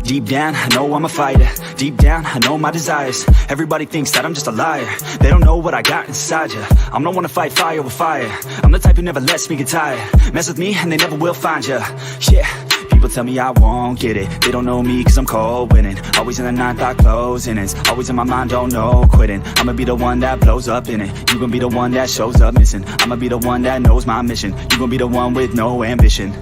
Deep down, I know I'm a fighter. Deep down, I know my desires. Everybody thinks that I'm just a liar. They don't know what I got inside ya. I'm the one to fight fire with fire. I'm the type who never lets me get tired. Mess with me and they never will find ya. Yeah. People tell me I won't get it. They don't know me cause I'm cold winning. Always in the ninth, I closing. It's always in my mind, don't know quitting. I'ma be the one that blows up in it. You gon' be the one that shows up missing. I'ma be the one that knows my mission. You gon' be the one with no ambition.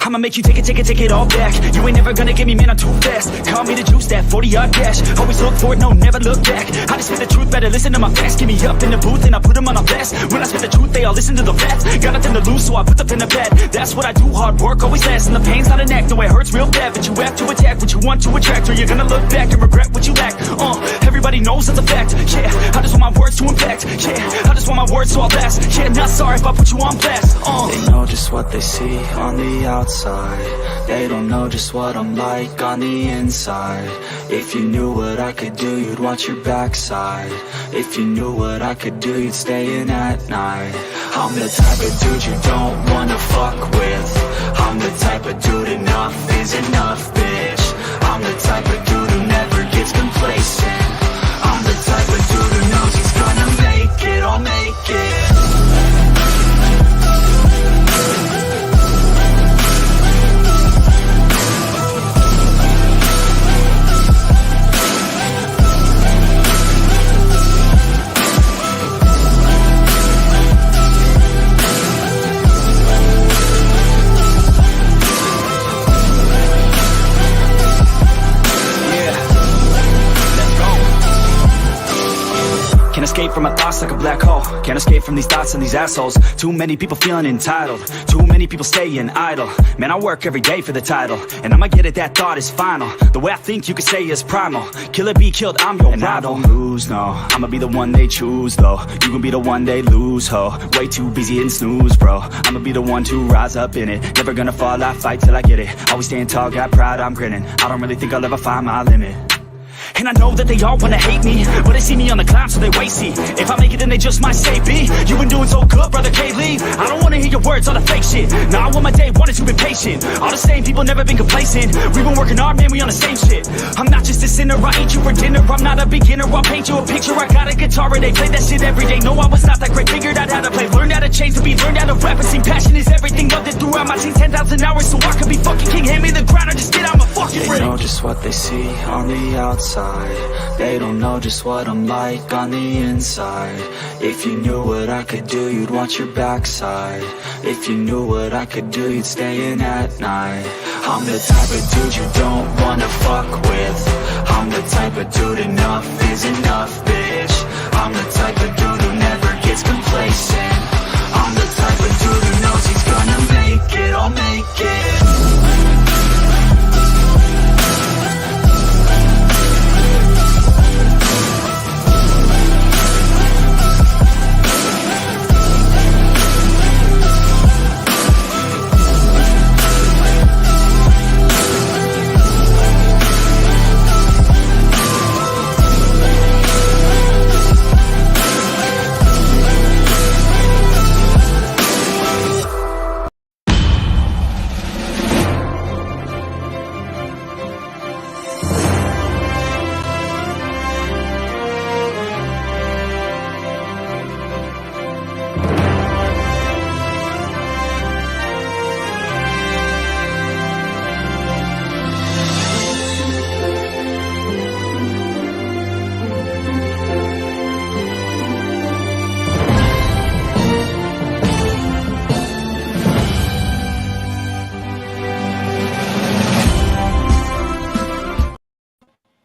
I'ma make you take it all back. You ain't never gonna get me, man, I'm too fast. Call me the juice, that 40-yard dash. Always look for it, no, never look back. I just spit the truth, better listen to my facts. Get me up in the booth and I put them on a blast. When I spit the truth, they all listen to the facts. Got nothing to lose, so I put the pen to bed. That's what I do, hard work always lasts. And the pain's not an act, no, it hurts real bad. But you have to attack what you want to attract, or you're gonna look back and regret what you lack. Everybody knows that's a fact. Yeah, I just want my words to impact. Yeah, I just want my words to all last. Yeah, not sorry if I put you on blast. They know just what they see on the outside. They don't know just what I'm like on the inside. If you knew what I could do, you'd watch your backside. If you knew what I could do, you'd stay in at night. I'm the type of dude you don't wanna fuck with. I'm the type of dude enough is enough, bitch. I'm the type of dude who never gets complacent. I'm the type of dude who knows he's gonna make it, I'll make it. Can't escape from my thoughts like a black hole. Can't escape from these thoughts and these assholes. Too many people feeling entitled. Too many people staying idle. Man, I work every day for the title, and I'ma get it, that thought is final. The way I think you could say is primal. Kill it, be killed, I'm your rival. I don't lose, no. I'ma be the one they choose, though. You gon' be the one they lose, ho. Way too busy and snooze, bro. I'ma be the one to rise up in it. Never gonna fall, I fight till I get it. Always staying tall, got pride, I'm grinning. I don't really think I'll ever find my limit. And I know that they all wanna hate me, but they see me on the climb, so they wait, see. If I make it, then they just might say, B, you been doing so good, brother K-Lee. I don't wanna hear your words, all the fake shit. Now I want my day, wanted to be patient. All the same people, never been complacent. We've been working hard, man, we on the same shit. I'm not just a sinner, I ain't you for dinner. I'm not a beginner, I'll paint you a picture. I got a guitar and they play that shit every day. No, I was not that great, figured out how to play. Learned how to change the beat, learned how to rap and sing. Passion is everything, loved it throughout my teens. 10,000 hours, so I could be fucking king. Hand me the ground, or just get out my fucking ring. They know just what they see on the outside. They don't know just what I'm like on the inside. If you knew what I could do, you'd watch your backside. If you knew what I could do, you'd stay in at night. I'm the type of dude you don't wanna fuck with. I'm the type of dude enough is enough, bitch. I'm the type of dude who never gets complacent. I'm the type of dude who knows he's gonna make it, I'll make it.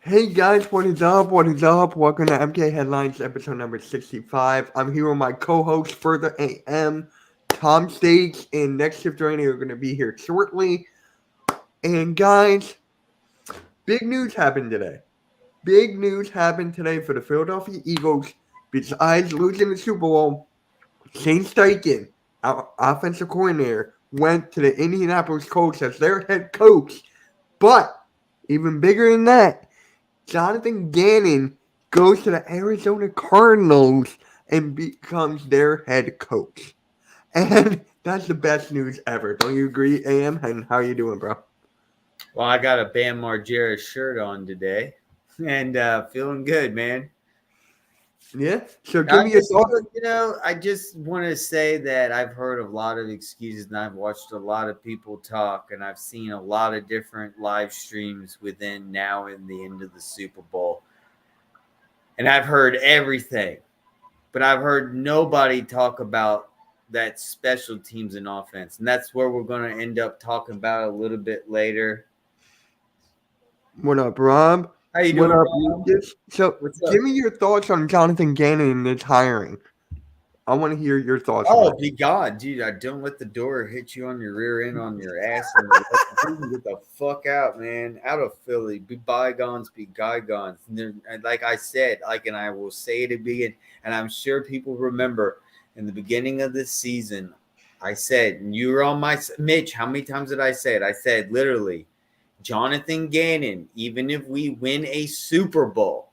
Hey guys, what is up? What is up? Welcome to MK Headlines, episode number 65. I'm here with my co-host for the AM, Tom Stage, and Next Shift Journey are going to be here shortly. And guys, big news happened today. Big news happened today for the Philadelphia Eagles. Besides losing the Super Bowl, Shane Steichen, our offensive coordinator, went to the Indianapolis Colts as their head coach. But even bigger than that, Jonathan Gannon goes to the Arizona Cardinals and becomes their head coach. And that's the best news ever. Don't you agree, AM? And how you doing, bro? Well, I got a Bam Margera shirt on today, and feeling good, man. Yeah. So give me your thoughts. I just want to say that I've heard a lot of excuses, and I've watched a lot of people talk, and I've seen a lot of different live streams within now and the end of the Super Bowl, and I've heard everything, but I've heard nobody talk about that special teams and offense, and that's where we're going to end up talking about a little bit later. What up, Rob? How you doing, What up, Rob? Lucas? So What's up? give me your thoughts on Jonathan Gannon and this hiring. I want to hear your thoughts. Oh, on it. be God, dude! I don't let the door hit you on your rear end, on your ass, and get the fuck out, man! Out of Philly. Be bygones, be bygones. And like I said, and I will say it again, and I'm sure people remember in the beginning of this season, I said, and you were on my Mitch. How many times did I say it? I said literally, Jonathan Gannon. Even if we win a Super Bowl,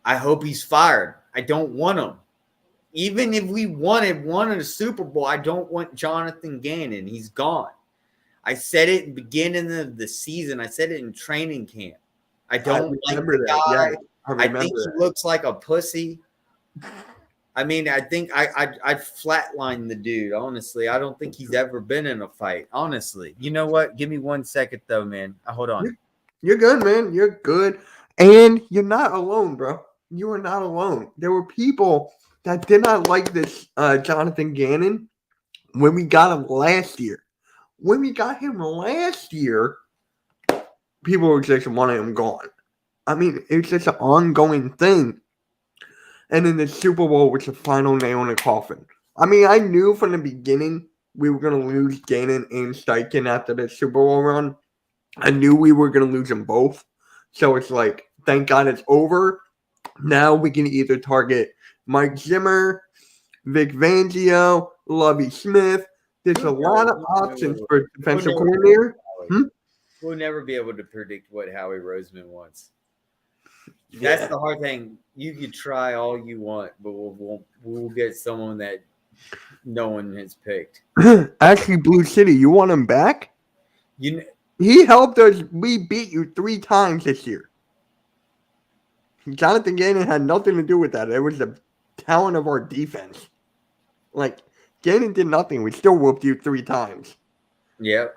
I hope he's fired. I don't want him. Even if we won a Super Bowl, I don't want Jonathan Gannon. He's gone. I said it in the beginning of the season. I said it in training camp. I don't like the guy. Yeah, I think he looks like a pussy. I mean, I think I'd flatline the dude, honestly. I don't think he's ever been in a fight, honestly. You know what? Give me 1 second, though, man. Hold on. You're good, man. You're good. And you're not alone, bro. You are not alone. There were people that did not like this Jonathan Gannon when we got him last year. When we got him last year, people were just wanting him gone. I mean, it's just an ongoing thing. And then the Super Bowl was the final nail in the coffin. I mean, I knew from the beginning we were going to lose Gannon and Steichen after the Super Bowl run. I knew we were going to lose them both. So it's like, thank God it's over. Now we can either target Mike Zimmer, Vic Fangio, Lovie Smith. There's a lot of options for defensive coordinator. We'll never be able to predict what Howie Roseman wants. That's the hard thing. You could try all you want, but we'll get someone that no one has picked. Actually, Blue City, you want him back? He helped us. We beat you 3 times this year. Jonathan Gannon had nothing to do with that. It was the talent of our defense. Like, Gannon did nothing. We still whooped you 3 times. Yep.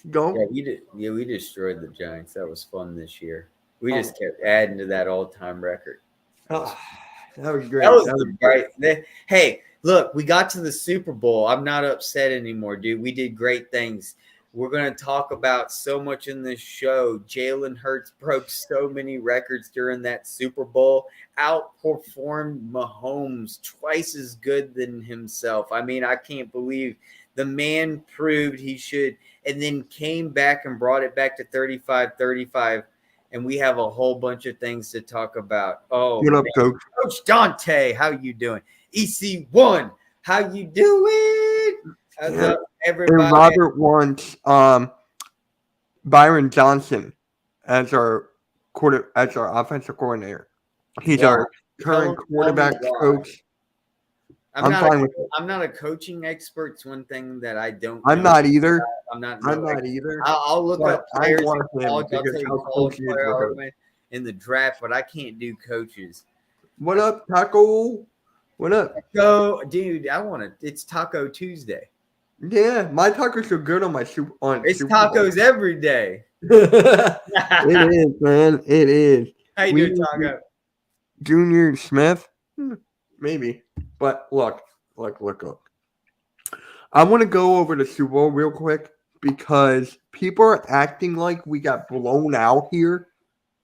Go. Yeah, we destroyed the Giants. That was fun this year. We just kept adding to that all-time record. Oh, that was great. That was great. Hey, look, we got to the Super Bowl. I'm not upset anymore, dude. We did great things. We're going to talk about so much in this show. Jalen Hurts broke so many records during that Super Bowl, outperformed Mahomes twice as good than himself. I mean, I can't believe the man proved he should, and then came back and brought it back to 35-35, and we have a whole bunch of things to talk about. Oh, what up, Coach? Coach Dante, how you doing? EC1, how you doing? How's up, everybody? And Robert wants Byron Johnson as our offensive coordinator. He's our current quarterback coach. I'm not a coaching expert. It's one thing that I don't. I'm not either. I'm not either. I'll look up players in the draft, but I can't do coaches. What up, Taco? What up? Taco, dude, it's Taco Tuesday. Yeah, my tacos are good on my Super Bowl. It's tacos every day. It is, man. It is. How you doing, Taco? Junior Smith? Maybe. But look. I want to go over the Super Bowl real quick because people are acting like we got blown out here.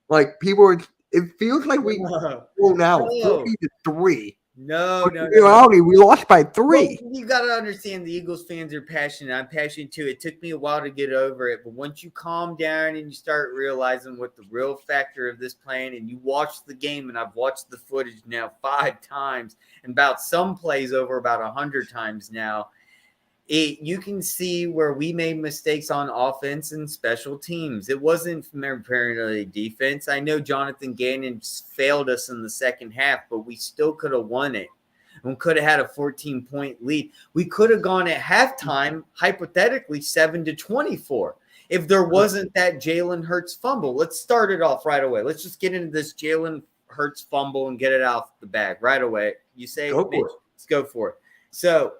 Like it feels like we got blown out 40-3. No. We lost by 3. Well, you got to understand the Eagles fans are passionate. I'm passionate too. It took me a while to get over it. But once you calm down and you start realizing what the real factor of this playing, and you watch the game, and I've watched the footage now 5 times and about some plays over about 100 times now, you can see where we made mistakes on offense and special teams. It wasn't primarily defense. I know Jonathan Gannon failed us in the second half, but we still could have won it. and could have had a 14-point lead. We could have gone at halftime, hypothetically 7-24, if there wasn't that Jalen Hurts fumble. Let's start it off right away. Let's just get into this Jalen Hurts fumble and get it off the bag right away. You say, Go for it. Let's go for it. So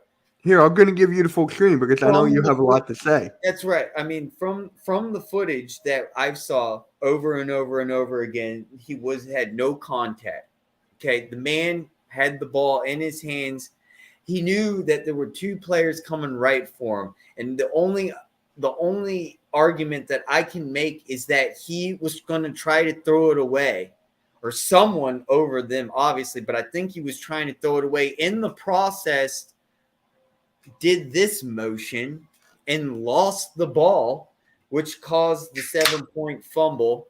Here, I'm going to give you the full screen because I know you have a lot to say. that's right. I mean, from the footage that I saw over and over and over again, he had no contact. Okay, the man had the ball in his hands. He knew that there were two players coming right for him, and the only argument that I can make is that he was going to try to throw it away, or someone over them, obviously. But I think he was trying to throw it away. In the process, did this motion and lost the ball, which caused the 7-point fumble.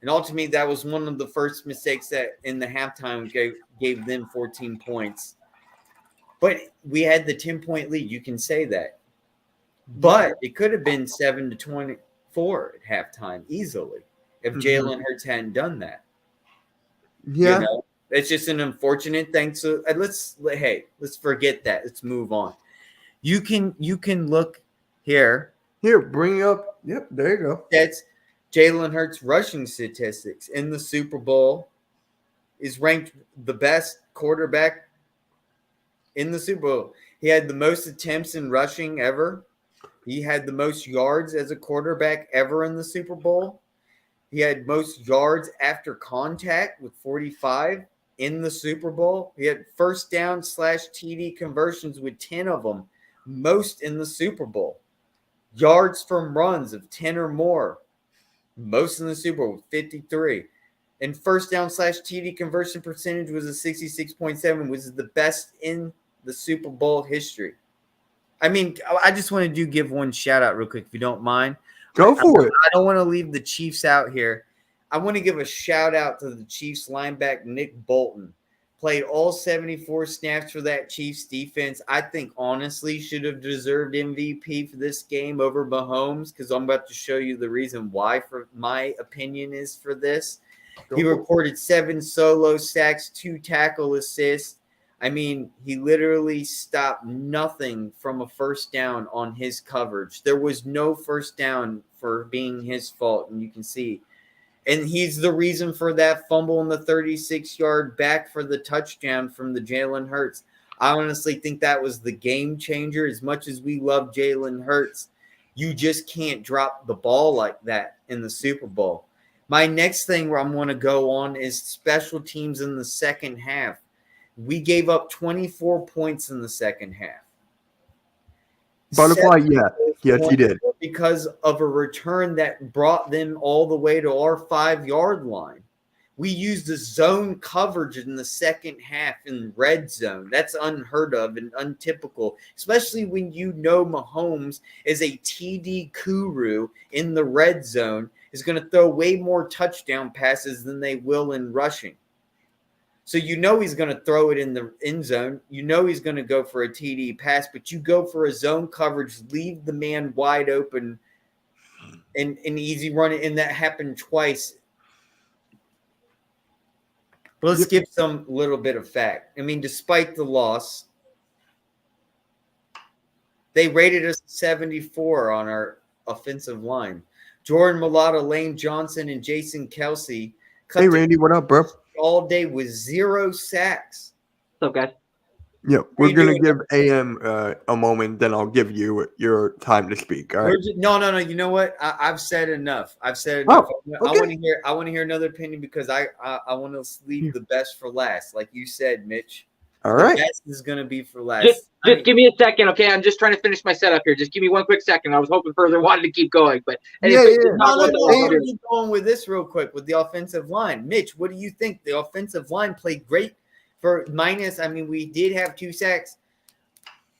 And ultimately, that was one of the first mistakes that in the halftime gave them 14 points. But we had the 10-point lead. You can say that. But it could have been 7-24 at halftime easily if Jalen Hurts hadn't done that. Yeah. You know? It's just an unfortunate thing. So let's forget that. Let's move on. You can look here. Here, bring up. Yep, there you go. That's Jalen Hurts' rushing statistics in the Super Bowl. Is ranked the best quarterback in the Super Bowl. He had the most attempts in rushing ever. He had the most yards as a quarterback ever in the Super Bowl. He had most yards after contact with 45 in the Super Bowl. He had first down / TD conversions with 10 of them, most in the Super Bowl. Yards from runs of 10 or more, most in the Super Bowl, 53. And first down / TD conversion percentage was a 66.7, which is the best in the Super Bowl history. I mean, I just want to give one shout out real quick, if you don't mind. Go for it. I don't want to leave the Chiefs out here. I want to give a shout out to the Chiefs linebacker, Nick Bolton. Played all 74 snaps for that Chiefs defense. I think honestly should have deserved MVP for this game over Mahomes, because I'm about to show you the reason why, for my opinion, is for this. He recorded 7 solo sacks, 2 tackle assists. I mean, he literally stopped nothing from a first down on his coverage. There was no first down for being his fault, and you can see. And he's the reason for that fumble in the 36-yard back for the touchdown from the Jalen Hurts. I honestly think that was the game changer. As much as we love Jalen Hurts, you just can't drop the ball like that in the Super Bowl. My next thing where I'm going to go on is special teams in the second half. We gave up 24 points in the second half. Butterfly, yeah. Yes, you did. Because of a return that brought them all the way to our 5-yard line. We used the zone coverage in the second half in red zone. That's unheard of and untypical, especially when you know Mahomes is a TD guru in the red zone, is going to throw way more touchdown passes than they will in rushing. So you know he's going to throw it in the end zone. You know he's going to go for a TD pass, but you go for a zone coverage, leave the man wide open, and an easy run. And that happened twice. But let's give some little bit of fact. I mean, despite the loss, they rated us 74 on our offensive line. Jordan Mailata, Lane Johnson, and Jason Kelsey. Hey, Randy, what up, bro? All day with 0 sacks. What's up, guys? Yeah, we're going to give AM a moment, then I'll give you your time to speak. All right. No. You know what? I've said enough. I've said enough. Oh, okay. I want to hear another opinion, because I want to leave the best for last, like you said, Mitch. All right. The best is going to be for last. Just give me a second, okay? I'm just trying to finish my setup here. Just give me 1 quick second. I was hoping further, wanted to keep going, but anyway, No. Keep going with this real quick with the offensive line. Mitch, what do you think? The offensive line played great for minus. I mean, we did have 2 sacks,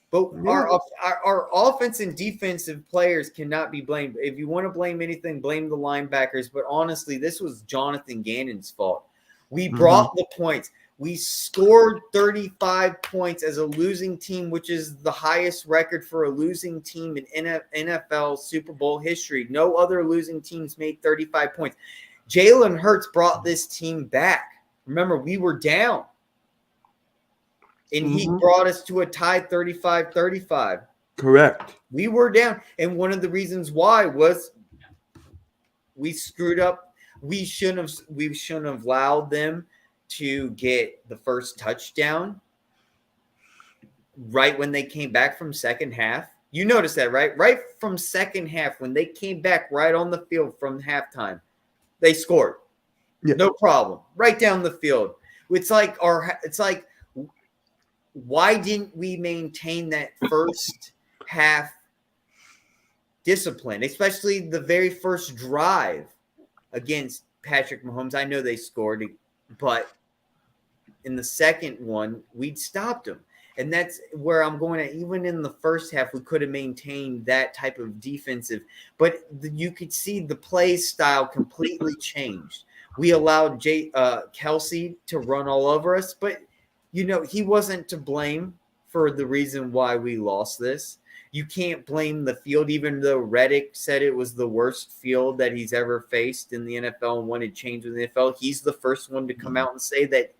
but our offense and defensive players cannot be blamed. If you want to blame anything, blame the linebackers. But honestly, this was Jonathan Gannon's fault. We brought the points. We scored 35 points as a losing team, which is the highest record for a losing team in NFL Super Bowl history. No other losing teams made 35 points. Jalen Hurts brought this team back. Remember, we were down. and he brought us to a tie 35-35. Correct. We were down, and one of the reasons why was we screwed up. We shouldn't have allowed them to get the first touchdown right when they came back from second half. You noticed that, right? Right from second half, when they came back right on the field from halftime, they scored. Yeah. No problem. Right down the field. It's like why didn't we maintain that first half discipline, especially the very first drive against Patrick Mahomes? I know they scored, but in the second one, we'd stopped them. And that's where I'm going at. Even in the first half, we could have maintained that type of defensive. But you could see the play style completely changed. We allowed Kelsey to run all over us. But, he wasn't to blame for the reason why we lost this. You can't blame the field, even though Reddick said it was the worst field that he's ever faced in the NFL and wanted change in the NFL. He's the first one to come out and say that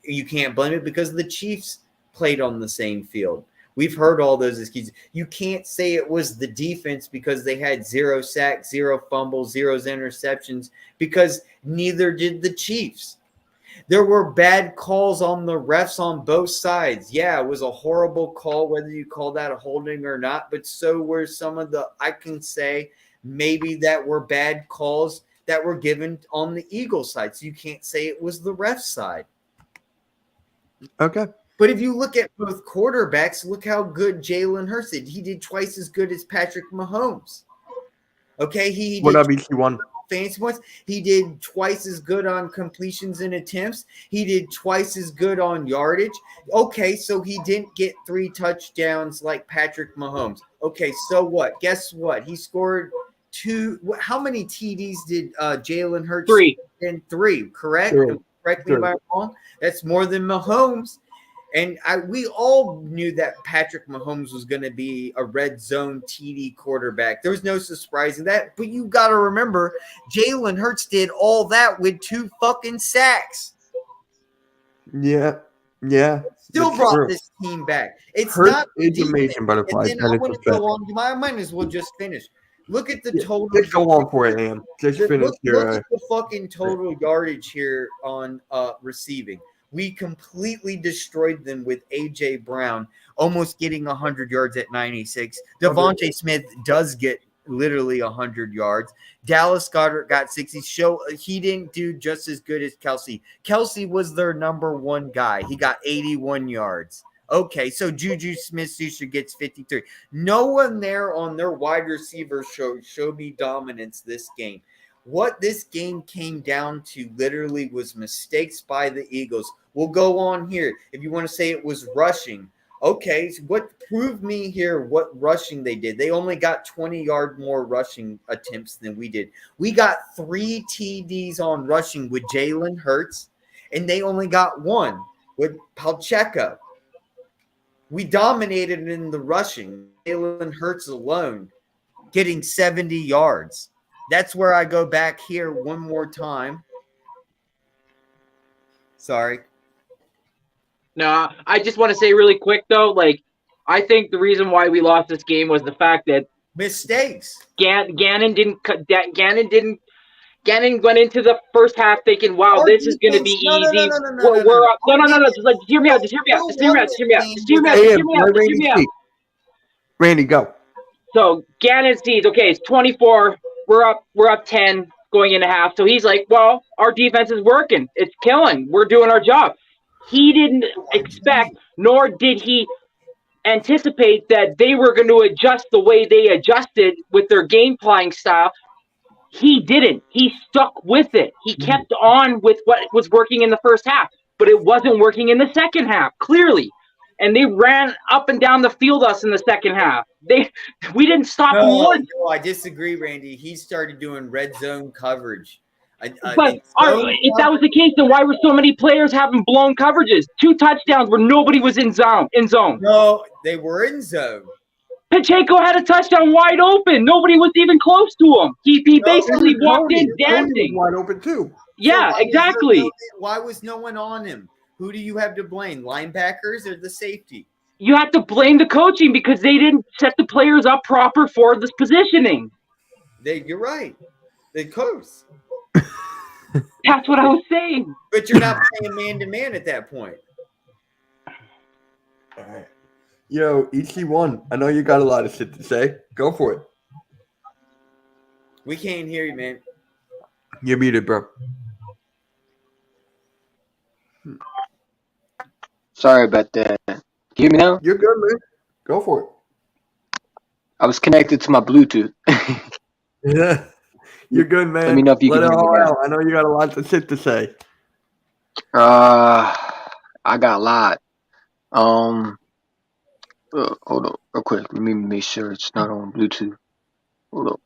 you can't blame it because the Chiefs played on the same field. We've heard all those excuses. You can't say it was the defense because they had 0 sacks, 0 fumbles, 0 interceptions, because neither did the Chiefs. There were bad calls on the refs on both sides. Yeah, it was a horrible call, whether you call that a holding or not, but so were some of I can say maybe that were bad calls that were given on the Eagles side. So you can't say it was the ref side. Okay. But if you look at both quarterbacks, look how good Jalen Hurts did. He did twice as good as Patrick Mahomes. Okay, he What did up, EC1? fantasy points. He did twice as good on completions and attempts. He did twice as good on yardage. Okay, so he didn't get 3 touchdowns like Patrick Mahomes. Okay, so what? Guess what? He scored 2. How many TDs did Jalen Hurts? 3. And 3, correct? 3. Correct me if I'm wrong. That's more than Mahomes. And we all knew that Patrick Mahomes was going to be a red zone TD quarterback. There was no surprising that. But you got to remember, Jalen Hurts did all that with 2 fucking sacks. Yeah. Still brought this team back. It's Hurts not is amazing, Butterfly. And then I want to go on. I might as well just finish. Look at the total. Just go on for it, Am. Just finish Look at the fucking total yardage here on receiving. We completely destroyed them with A.J. Brown almost getting 100 yards at 96. Devontae Smith does get literally 100 yards. Dallas Goedert got 60. He didn't do just as good as Kelsey. Kelsey was their number 1 guy. He got 81 yards. Okay, so Juju Smith-Schuster gets 53. No one there on their wide receiver showed me dominance this game. What this game came down to literally was mistakes by the Eagles. We'll go on here. If you want to say it was rushing. Okay, so prove me here what rushing they did. They only got 20-yard more rushing attempts than we did. We got 3 TDs on rushing with Jalen Hurts, and they only got 1 with Pacheco. We dominated in the rushing. Jalen Hurts alone getting 70 yards. That's where I go back here one more time. Sorry. No, I just want to say really quick, though, I think the reason why we lost this game was the fact that mistakes. Gannon went into the first half thinking, wow, this is going to be easy. We're up. No. Just hear me out. Randy, go. So Gannon sees, okay, it's 24. We're up 10 going into half. So he's like, well, our defense is working. It's killing. We're doing our job. He didn't expect, nor did he anticipate that they were going to adjust the way they adjusted with their game playing style. He didn't. He stuck with it. He kept on with what was working in the first half, but it wasn't working in the second half, clearly. And they ran up and down the field us in the second half. We didn't stop them once. No, I disagree, Randy. He started doing red zone coverage. But if that was the case, then why were so many players having blown coverages? 2 touchdowns where nobody was in zone. No, they were in zone. Pacheco had a touchdown wide open. Nobody was even close to him. He basically walked in dancing. Wide open too. Yeah, So exactly. Why was no one on him? Who do you have to blame? Linebackers or the safety? You have to blame the coaching because they didn't set the players up proper for this positioning. You're right. They coach. That's what I was saying. But you're not playing man-to-man at that point. All right. Yo, EC1, I know you got a lot of shit to say. Go for it. We can't hear you, man. You're muted, bro. Sorry about that. Can you hear me now? You're good, man. Go for it. I was connected to my Bluetooth. Yeah. You're good, man. Let me know if you Let can it hear me all now. out. I know you got a lot of shit to say. I got a lot. Hold on, real quick. Let me make sure it's not on Bluetooth. Hold on.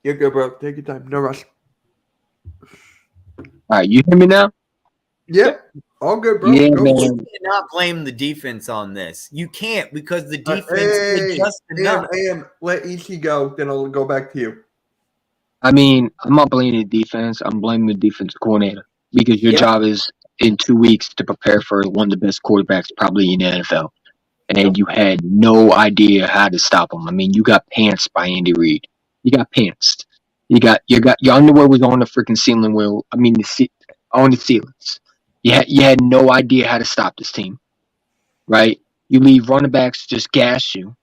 You're good, bro. Take your time. No rush. All right, you hear me now? Yep. All good, bro. Yeah, Go man. for You it. cannot blame the defense on this. You can't because the defense Hey, did just enough. let EC go, then I'll go back to you. I mean, I'm not blaming the defense. I'm blaming the defense coordinator because your Yep. job is in 2 weeks to prepare for one of the best quarterbacks probably in the NFL. And you had no idea how to stop him. I mean, you got pantsed by Andy Reid. You got pantsed. Your underwear was on the freaking ceiling wheel. I mean, on the ceilings. You had no idea how to stop this team, right? You leave running backs just gas you.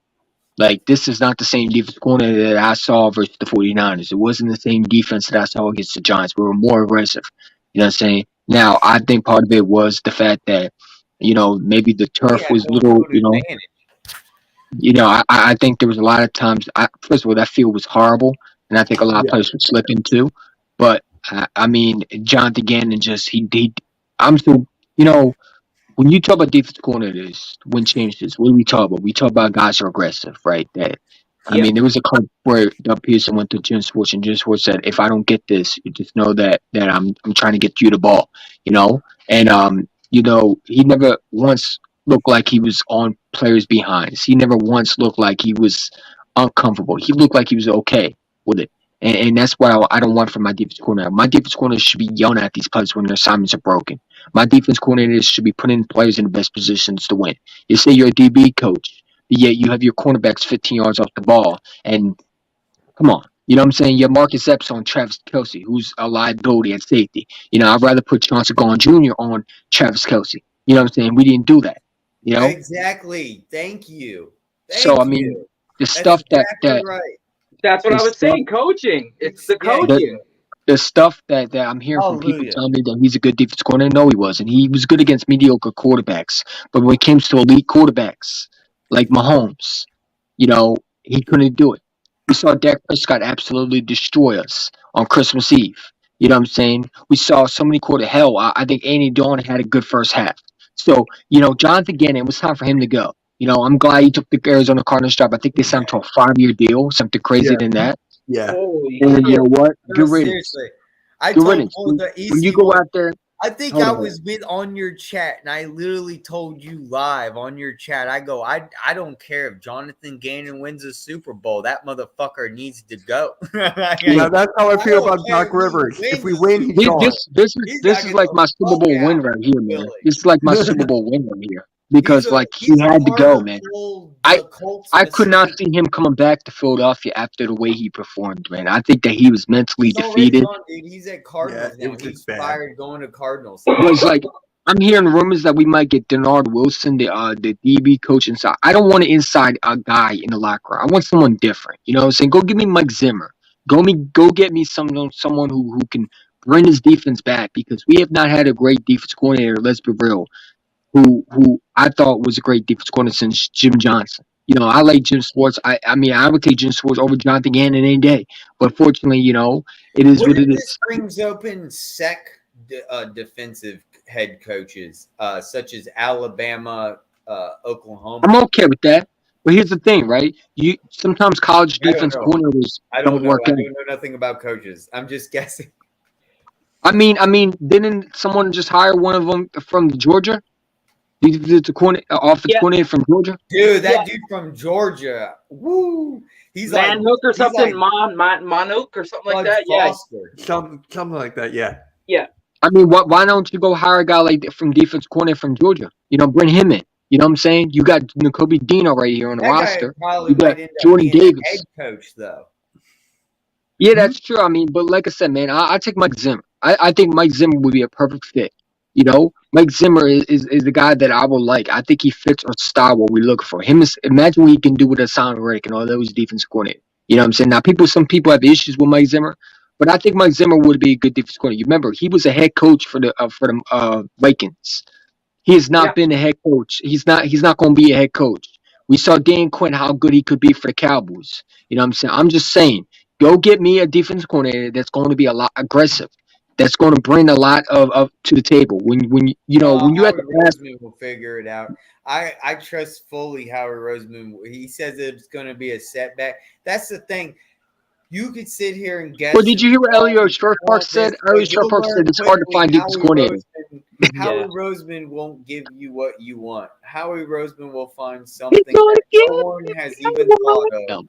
Like, this is not the same defense coordinator that I saw versus the 49ers. It wasn't the same defense that I saw against the Giants. We were more aggressive. You know what I'm saying? Now, I think part of it was the fact that, maybe the turf Yeah, was home little, field advantage. I think there was a lot of times. First of all, that field was horrible, and I think a lot of players would slip into. But I mean, Jonathan Gannon I'm still, when you talk about defense coordinators, when changes, what do we talk about? We talk about guys who are aggressive, right? I Yep. mean, there was a clip where Doug Peterson went to Jim Schwartz, and Jim Schwartz said, "If I don't get this, you just know that I'm trying to get you the ball," And he never once looked like he was on players' behinds. He never once looked like he was uncomfortable. He looked like he was okay with it. And that's what I don't want from my defense coordinator. My defense coordinator should be yelling at these players when their assignments are broken. My defense coordinators should be putting players in the best positions to win. You say you're a DB coach, but yet you have your cornerbacks 15 yards off the ball. And come on. You know what I'm saying? You have Marcus Epps on Travis Kelce, who's a liability at safety. I'd rather put Chauncey Gardner Jr. on Travis Kelce. You know what I'm saying? We didn't do that. Exactly. Thank you. So, I mean, the That's stuff exactly that right. That's what I the was stuff saying. Coaching. It's the Yeah, coaching. the stuff that I'm hearing from people Hallelujah. telling me that he's a good defense coordinator. No, he wasn't. He was good against mediocre quarterbacks. But when it comes to elite quarterbacks like Mahomes, he couldn't do it. We saw Dak Prescott absolutely destroy us on Christmas Eve. You know what I'm saying? We saw so many hell. I think Andy Dalton had a good first half. So, Jonathan Gannon, it was time for him to go. I'm glad he took the Arizona Cardinals job. I think they signed him to a 5-year deal, something crazy than that. Yeah. Holy And you know shit. what? No, Good riddance. seriously. I Good told riddance. all the When you go out there, I think Hold I on. was on your chat and I literally told you live on your chat. I go, I don't care if Jonathan Gannon wins a Super Bowl. That motherfucker needs to go. Yeah, that's how I feel don't about care Doc who Rivers. wins If we the win, Super he's Bowl. gone. this He's is gotta like get my the Super fuck Bowl win out right of here, man. Philly. This is like my Super Bowl win right here because he He's a had to part go, of man. the whole I- Colts I could not mistake. see him coming back to Philadelphia after the way he performed, man. I think that he was mentally He's already defeated. gone, dude. He's at Cardinals Yeah, it now. was He's just bad. fired going to Cardinals. Was like I'm hearing rumors that we might get Denard Wilson, the DB coach inside. I don't want an inside guy in the locker room. I want someone different. You know what I'm saying? Go give me Mike Zimmer. Go get me someone who can bring his defense back because we have not had a great defense coordinator, let's be real, who I thought was a great defense coordinator since Jim Johnson. I like Jim Schwartz. I mean, I would take Jim Schwartz over Jonathan Gannon any day. But fortunately, it is what What if it this is. brings open defensive head coaches, such as Alabama, Oklahoma? I'm okay with that. But here's the thing, right? Sometimes college I don't defense know. coordinators I don't don't know. work I out. don't know nothing about coaches. I'm just guessing. I mean, didn't someone just hire one of them from Georgia? The offensive Yeah. coordinator from Georgia? Dude, that dude from Georgia. Woo! He's like Manhook or something. like Monhook or something like Bud that. Yeah. Foster. Something like that, yeah. I mean, why don't you go hire a guy like that from defense corner from Georgia? You know, bring him in. You know what I'm saying? You got Nakobe Dean already here on the That guy roster. probably You got might end up Jordan being a Davis. head coach, though. Yeah, that's true. I mean, but like I said, man, I take Mike Zimmer. I think Mike Zimmer would be a perfect fit. You know, Mike Zimmer is the guy that I would like. I think he fits our style, what we look for. Imagine what he can do with Hassan Reddick and all those defense coordinators. You know what I'm saying? Now, some people have issues with Mike Zimmer, but I think Mike Zimmer would be a good defense coordinator. You remember, he was a head coach for the Vikings. He has Yeah. not been a head coach. He's not going to be a head coach. We saw Dan Quinn how good he could be for the Cowboys. You know what I'm saying? I'm just saying, go get me a defense coordinator that's going to be a lot aggressive. That's going to bring a lot of to the table. When you at Howie the last, Roseman will figure it out. I trust fully Howie Roseman. He says it's going to be a setback. That's the thing. You could sit here and guess. well, did you hear what Elio Sharpark said? Elio Sharpark said it's hard to find defense coordinators. Howie Roseman won't give you what you want. Howie Roseman will find something It's gonna that give no one has even thought of.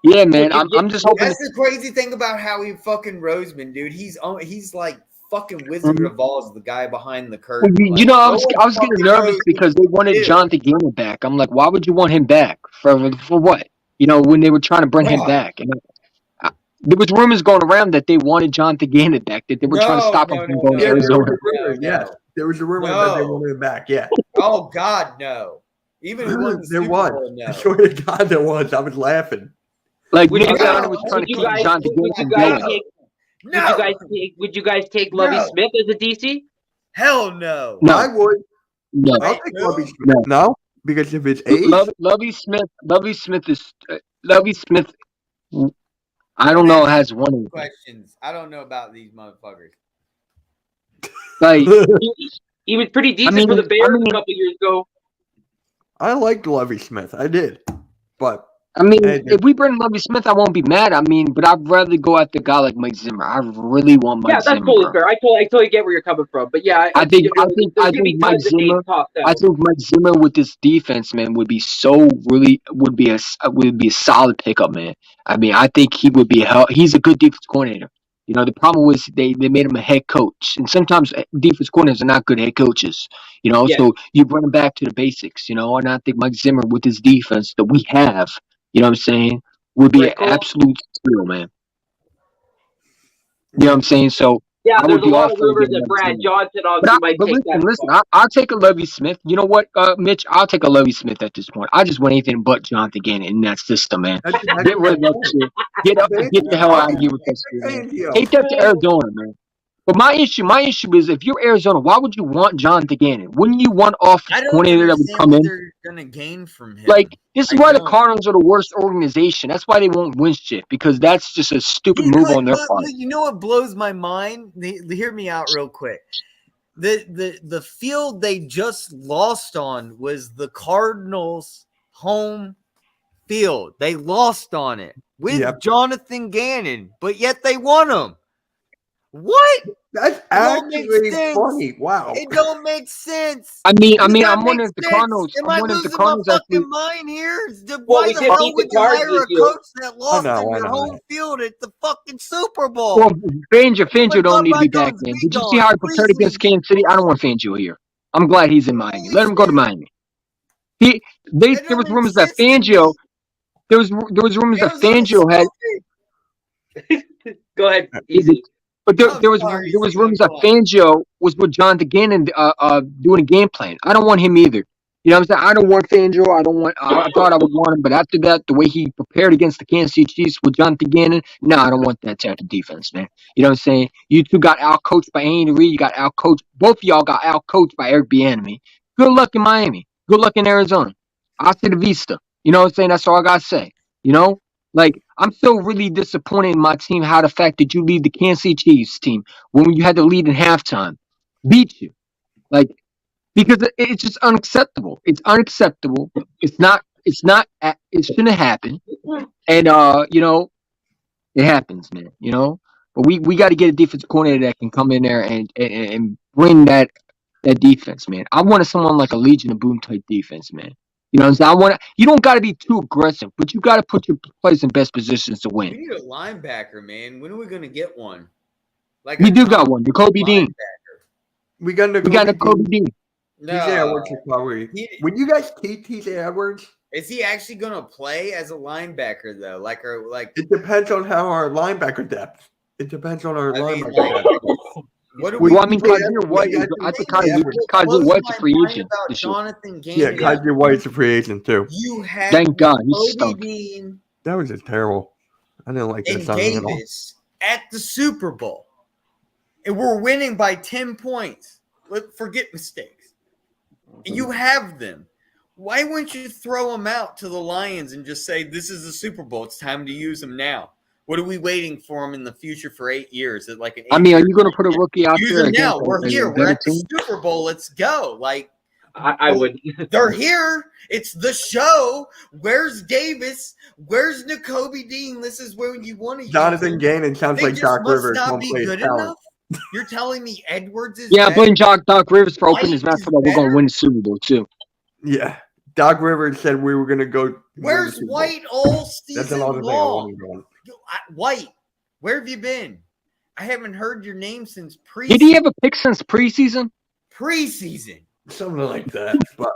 Yeah, man. I'm just hoping. That's the crazy thing about Howie fucking Roseman, dude. He's like fucking Wizard of Oz, the guy behind the curtain. You know, I was getting nervous because they wanted Jonathan Gannon back. I'm like, why would you want him back for what? You know, when they were trying to bring him back, and there was rumors going around that they wanted Jonathan Gannon back, that they were trying to stop him from going to Arizona. Yes, there was a rumor that they wanted him back. Yeah. Oh God, no. Even there was. I swear to God, there was. I was laughing. Like Nick Sirianni was trying to keep Jonathan Gannon from going. Would you guys take Lovie Smith as a DC? Hell no. No, I would. No, I'll take Lovie Smith. No, because of his age. Lovie Smith is Lovie Smith. I don't know. Has one questions. I don't know about these motherfuckers. Like he was pretty decent for the Bears a couple years ago. I liked Lovie Smith. I did, but. I mean, if we bring Lovie Smith, I won't be mad. I mean, but I'd rather go after a guy like Mike Zimmer. I really want Mike Zimmer. Yeah, that's totally fair. I totally get where you're coming from. But yeah, I think Mike Zimmer. I think Mike Zimmer with this defense, man, would be a solid pickup, man. I mean, I think he would be he's a good defense coordinator. You know, the problem was they made him a head coach, and sometimes defense coordinators are not good head coaches. You know, so you bring him back to the basics. You know, and I think Mike Zimmer with his defense that we have. You know what I'm saying? Would be an absolute steal, man. You know what I'm saying? So yeah, there's a lot of rumors that Brad Johnson might take that. Listen, I'll take a Lovie Smith. You know what, Mitch? I'll take a Lovie Smith at this point. I just want anything but Jonathan Gannon in that system, man. Get rid of that shit. Get the hell out of here with that shit, man. Take that to Arizona, man. But my issue is if you're Arizona, why would you want Jonathan Gannon? Wouldn't you want offensive coordinator that would come in? They're gonna gain from him. Like this is why the Cardinals are the worst organization. That's why they won't win shit because that's just a stupid move on their part. You know what blows my mind? Hear me out real quick. The field they just lost on was the Cardinals' home field. They lost on it with Jonathan Gannon, but yet they won them. What? That's actually funny. Wow. It don't make sense. I'm wondering if the Cardinals. Am I losing my fucking mind here? Why the hell would you hire a coach that lost in your home field at the fucking Super Bowl? Well, Fangio don't need to be back, man. Did you see how he prepared against Kansas City? I don't want Fangio here. I'm glad he's in Miami. Let him go to Miami. There was rumors that Fangio. There was rumors that Fangio had. Go ahead. Easy. But there was rumors that Fangio was with Jonathan Gannon doing a game plan. I don't want him either. You know what I'm saying? I don't want Fangio. I thought I would want him, but after that, the way he prepared against the Kansas City Chiefs with Jonathan Gannon, no, I don't want that type of defense, man. You know what I'm saying? You two got out-coached by Andy Reid. You got out-coached. Both of y'all got out-coached by Eric Bieniemy. Good luck in Miami. Good luck in Arizona. Hasta la vista. You know what I'm saying? That's all I got to say. You know? Like, I'm still really disappointed in my team how the fact that you lead the Kansas City Chiefs team when you had to lead in halftime beat you. Like, because it's just unacceptable. It's unacceptable. It shouldn't happen. And, you know, it happens, man, you know? But we got to get a defense coordinator that can come in there and bring that defense, man. I wanted someone like a Legion of Boom type defense, man. You know what I'm saying? You don't got to be too aggressive, but you got to put your players in best positions to win. We need a linebacker, man. When are we going to get one? Like We a do top got one. Jacoby Dean. linebacker. We got We got Jacoby Dean. TJ Edwards is probably. He- Would you guys keep TJ Edwards? Is he actually gonna play as a linebacker though? It depends on how our linebacker depth. It depends on our I mean, linebacker like, depth. what do Would we? Well, I mean, TJ Kaiser Edwards- White. yeah, I think TJ Edwards- Kaiser blows White's a my free mind agent about this year. Jonathan Yeah, Gannon. Kaiser White's a free agent too. You have Thank God, he Kobe stunk. Dean That was just terrible. I didn't like that and signing at all. Davis at the Super Bowl, and we're winning by 10 points. Forget mistakes. And you have them. Why wouldn't you throw them out to the Lions and just say, "This is the Super Bowl. It's time to use them now"? What are we waiting for them in the future for 8 years? Is it like an? I mean, are you going to put a rookie out use there them now? against We're a here. We're better at the team? Super Bowl. Let's go! Like I would. they're here. It's the show. Where's Davis? Where's Nakobe Dean? This is where you want to use Jonathan them. Gannon sounds They like just Doc must Rivers not won't be play good talent. enough. You're telling me Edwards is Yeah, better? blame Doc Rivers for opening his White mouth is so that we're going better? to win the Super Bowl too. Yeah, Doc Rivers said we were going to go. win the Where's Super Bowl. White all That's season another thing I long? want to go on. White, where have you been? I haven't heard your name since Did he have a pick since preseason preseason. Something like that. But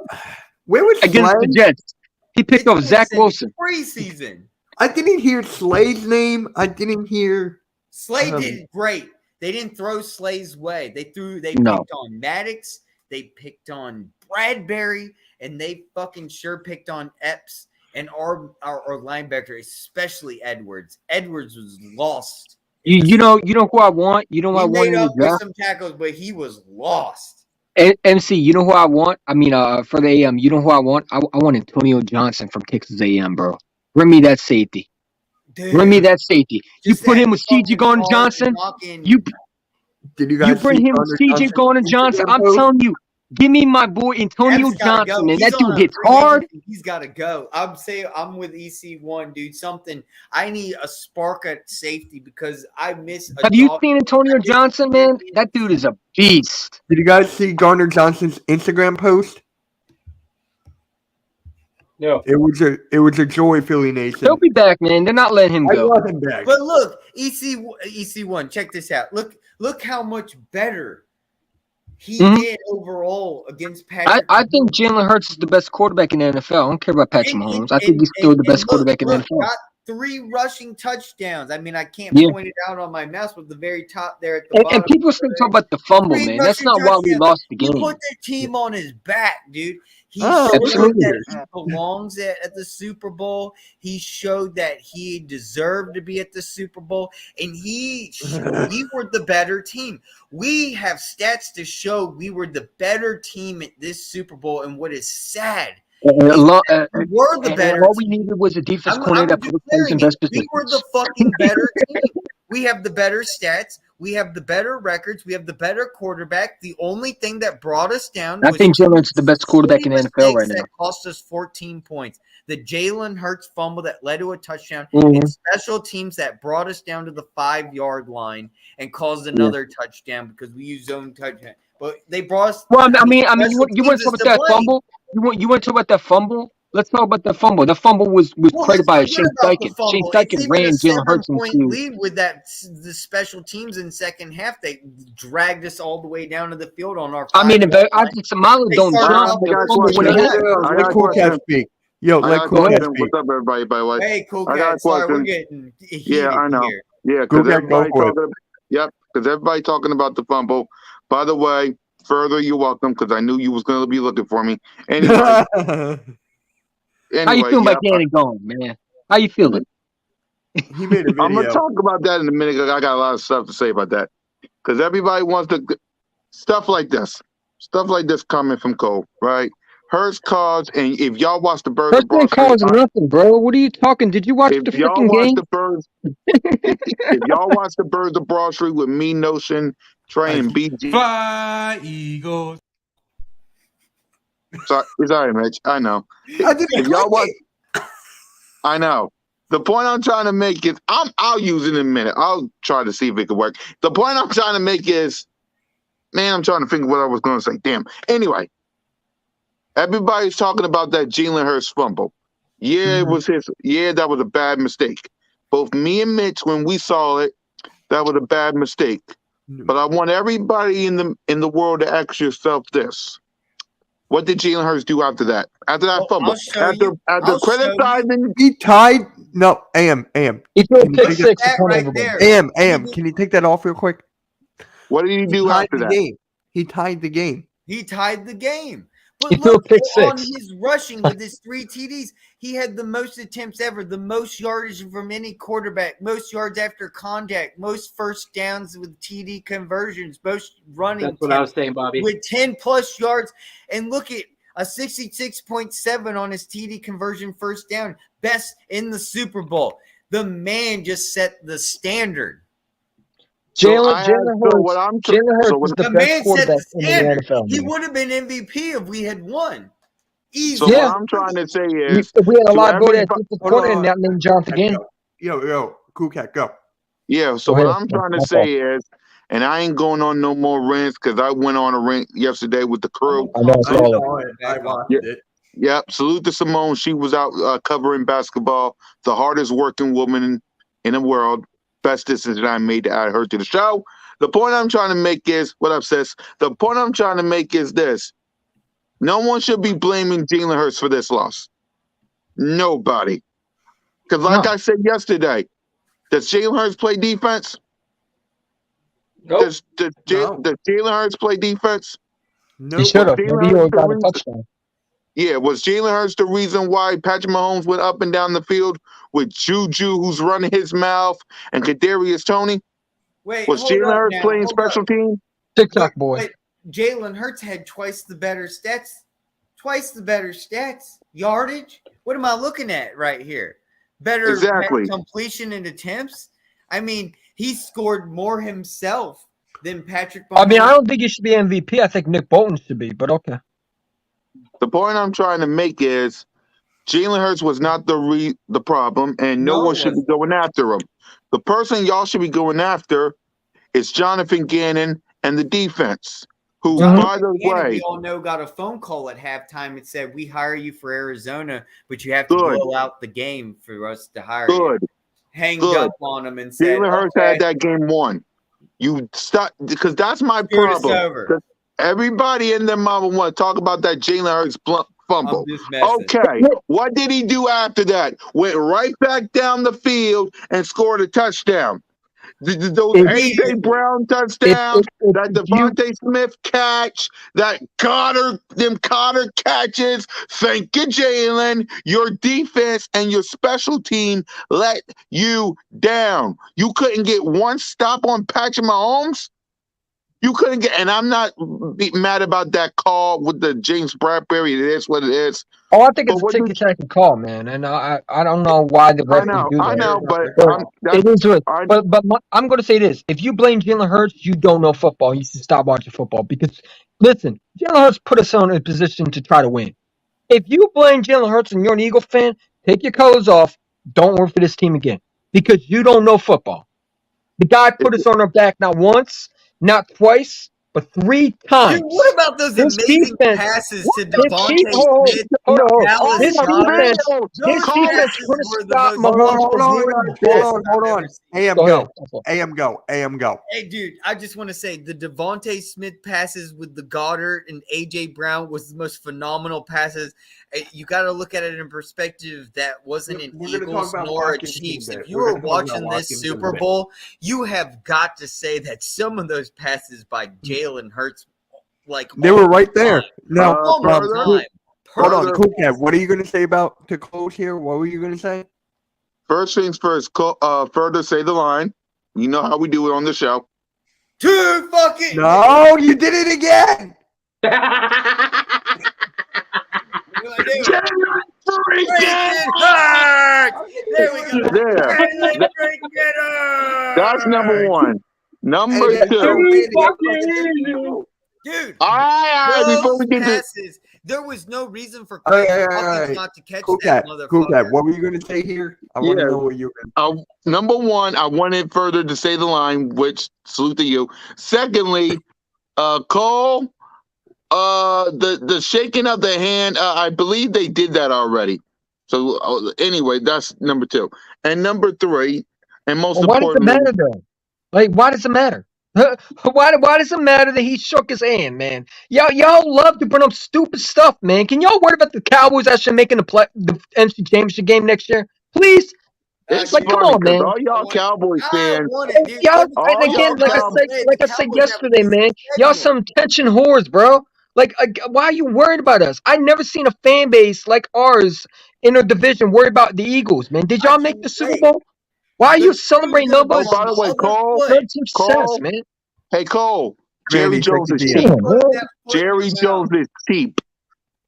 where was against the Slay? Jets? He picked off Zach Since Wilson. Preseason. I didn't hear Slay's name. I didn't hear. Slay Um, did great. They didn't throw Slay's way. They No. picked on Maddox, they picked on Bradbury, and they fucking sure picked on Epps and our linebacker, especially Edwards. Edwards was lost. You know who I want. You know who I He want made in the up with draft. some tackles, but he was lost. MC, you know who I want? I mean, for the AM, you know who I want? I want Antonio Johnson from Texas AM, bro. Bring me that safety. Dude, Bring me that safety. You just put that him with CJ fucking Gardner hard Johnson. knocking- You Did you guys you bring see him with Gardner CJ Johnson's Gardner Johnson. Instagram I'm post? telling you, give me my boy Antonio Epps gotta Johnson, go. man. He's That dude on a hits free hard. agency. He's got to go. I'm with EC1, dude. Something. I need a spark at safety because I miss. A Have you dog- seen Antonio Johnson, man? That dude is a beast. Did you guys see Gardner Johnson's Instagram post? No. It was a joy, Philly Nation. He'll be back, man. They're not letting him I go. want him back. But look, EC1. Check this out. Look how much better he Mhm. did overall against Patrick. I think Jalen Hurts is the best quarterback in the NFL. I don't care about Patrick Mahomes. I think he's still the best quarterback in the NFL. Got 3 rushing touchdowns. I mean, I can't Yeah. point it out on my mouse, but the very top there at the And bottom. people still talk about the fumble, 3 man. That's rushing not why we touchdowns. lost the He game. put the team on his back, dude. He Oh, showed absolutely. that he belongs at the Super Bowl. He showed that he deserved to be at the Super Bowl, and we were the better team. We have stats to show we were the better team at this Super Bowl, and what is sad, And we were the and better all we team. needed was a defense I'm coordinator that put players in declaring best it. We positions. were the fucking better team. We have the better stats. We have the better records. We have the better quarterback. The only thing that brought us down I was think Jalen Hurts is the best quarterback in the NFL right mistakes now. that cost us 14 points. The Jalen Hurts fumble that led to a touchdown, Mhm. and special teams that brought us down to the 5-yard line and caused another touchdown because we used zone touchdown. But they brought us. Well, I mean, special you want to teams talk is about to that blame. fumble? You want to talk about that fumble? Let's talk about the fumble. The fumble was Well, created let's by forget Shane about the Steichen. fumble. Shane It's Steichen even ran a Jalen Hurts 7-point into. lead with the special teams in second half. They dragged us all the way down to the field on our. I mean, if 5-yard I line. think Samala They don't started jump, off the the fumble first would have drive. happened. Let I got a Cool Cat question. speak. Yo, I let got a Cool Cat question. speak. What's up, everybody? By the way, Hey, cool I got a cat. Sorry, we're question. getting heated Yeah, I know. here. Yeah, Go because back, go everybody for it. talking. Yep, because everybody talking about the fumble. By the way, further, you're welcome because I knew you was gonna be looking for me. Anyway, How you feeling yeah, about Gannon going, man? How you feeling? He made a I'm gonna video. talk about that in a minute. 'Cause I got a lot of stuff to say about that. Because everybody wants to stuff like this coming from Cole, right? Hurts cause, and if y'all watch the Birds First of thing Broad calls nothing, bro. What are you talking? Did you watch the if y'all freaking watch game? the Birds, if y'all watch the Birds of Broad Street with me, Notion, Trey, and BG, Fly, Eagles. sorry, Mitch, I know. I didn't If y'all click watch, it. I know. The point I'm trying to make is, I'll use it in a minute. I'll try to see if it can work. The point I'm trying to make is, man, I'm trying to think what I was going to say. Damn. Anyway, everybody's talking about that Jalen Hurts fumble. Yeah, it was his. Yeah, that was a bad mistake. Both me and Mitch, when we saw it, that was a bad mistake. But I want everybody in the world to ask yourself this: what did Jalen Hurts do after that? After that fumble? I'll show you. After I'll show you. criticizing, He tied. No, AM. He threw a Can you pick take six. that to right everyone. there. AM. Can you take that off real quick? what did he He do tied after the that? game. He tied the game. He tied the game. But He threw a look pick on six. his rushing with his 3 TDs. He had the most attempts ever, the most yardage from any quarterback, most yards after contact, most first downs with TD conversions, most running That's what I was saying, Bobby. with 10 plus yards. And look at a 66.7 on his TD conversion first down, best in the Super Bowl. The man just set the standard. Jalen Hurts was the The best man set quarterback the in the standard. NFL. He man. would have been MVP if we had won. Easy. So Yeah. what I'm trying to say is, We had a to liability at everybody- defensive coordinator that named Jonathan Gannon. Yo, Cool Cat, go. yeah. So Go what ahead. I'm trying to My say is, and I ain't going on no more rants because I went on a rant yesterday with the crew. I know, I I saw it. saw it. I watched it. Yep. Salute to Simone. She was out covering basketball. The hardest working woman in the world. Best decision I made to add her to the show. The point I'm trying to make is, what up, sis? The point I'm trying to make is this. No one should be blaming Jalen Hurts for this loss. Nobody. Because like I said yesterday, does Jalen Hurts play defense? Nope. Does Jalen Hurts play defense? No, He should have. Jalen Maybe he Hurts got the a touchdown. Yeah, was Jalen Hurts the reason why Patrick Mahomes went up and down the field with Juju, who's running his mouth, and Kadarius Toney? Wait, Was hold Jalen up Hurts now, playing hold special up. team? TikTok boy. But Jalen Hurts had twice the better stats. Yardage. What am I looking at right here? Better completion and attempts. I mean, he scored more himself than Patrick Mahomes. I mean, I don't think he should be MVP. I think Nick Bolton should be, but okay. The point I'm trying to make is Jalen Hurts was not the problem, and no one should be going after him. The person y'all should be going after is Jonathan Gannon and the defense, who, by the way, we all know got a phone call at halftime and said, "We hire you for Arizona, but you have to blow out the game for us to hire you." Hanged up on him and said, Jalen Hurts had that game won. You stop, because that's my problem. Over. Everybody in their mama want to talk about that Jalen Hurts fumble. Okay, what did he do after that? Went right back down the field and scored a touchdown. Those A.J. Brown touchdowns, that Devontae Smith catch, that Cotter catches. Thank you, Jalen. Your defense and your special team let you down. You couldn't get one stop on Patrick Mahomes. You couldn't get, and I'm not mad about that call with the James Bradbury. It is what it is. Oh, I think it's a ticky-tacky call, man, and I don't know why the referee do that. I know, but it is what. But I'm going to say this: if you blame Jalen Hurts, you don't know football. You should stop watching football because, listen, Jalen Hurts put us in a position to try to win. If you blame Jalen Hurts and you're an Eagle fan, take your clothes off. Don't work for this team again because you don't know football. The guy put us on our back not once, not twice, but 3 times. Dude, what about those amazing passes to Devontae Smith? Hold on. His defense couldn't stop Mahomes. Hold on. AM go. Hey, dude, I just want to say the Devontae Smith passes with the Goddard and A.J. Brown was the most phenomenal passes. You got to look at it in perspective. That wasn't an Eagles nor a Chiefs. If you were watching this Super Bowl, you have got to say that some of those passes by Jalen Hurts, like they were right there. Now, hold on, Cool Cat. What are you going to say about to close here? What were you going to say? First things first. Further say the line. You know how we do it on the show. Too fucking. No, you did it again. There we go. That's number one. Number two. Dude, before we get passes, there was no reason for Hawkins not to catch that motherfucker. Cool Cat, what were you going to say here? I want to know what you were going to say. Number one, I wanted further to say the line, which salute to you. Secondly, Cole, the shaking of the hand, I believe they did that already. So anyway, that's number two. And number three, and most importantly, why does it matter though? Like, why does it matter? Why does it matter that he shook his hand, man? Y'all love to bring up stupid stuff, man. Can y'all worry about the Cowboys actually making the NFC Championship game next year? Please? It's Like, come funny on, because man. all y'all Cowboys I fans, want it, dude. Y'all, all and again, y'all Cow, like I said yesterday, man, y'all some tension whores, bro. Like, why are you worried about us? I never seen a fan base like ours in a division worry about the Eagles, man. Did y'all make the Super Bowl? Why are you The celebrating screw goes oh, nobody's on by the the way, other Cole, foot. success, Cole, man? hey, Cole, Jerry Randy, take Jones the is DM. cheap. Damn, Put bro. that foot in Jerry your Jones mouth. is cheap.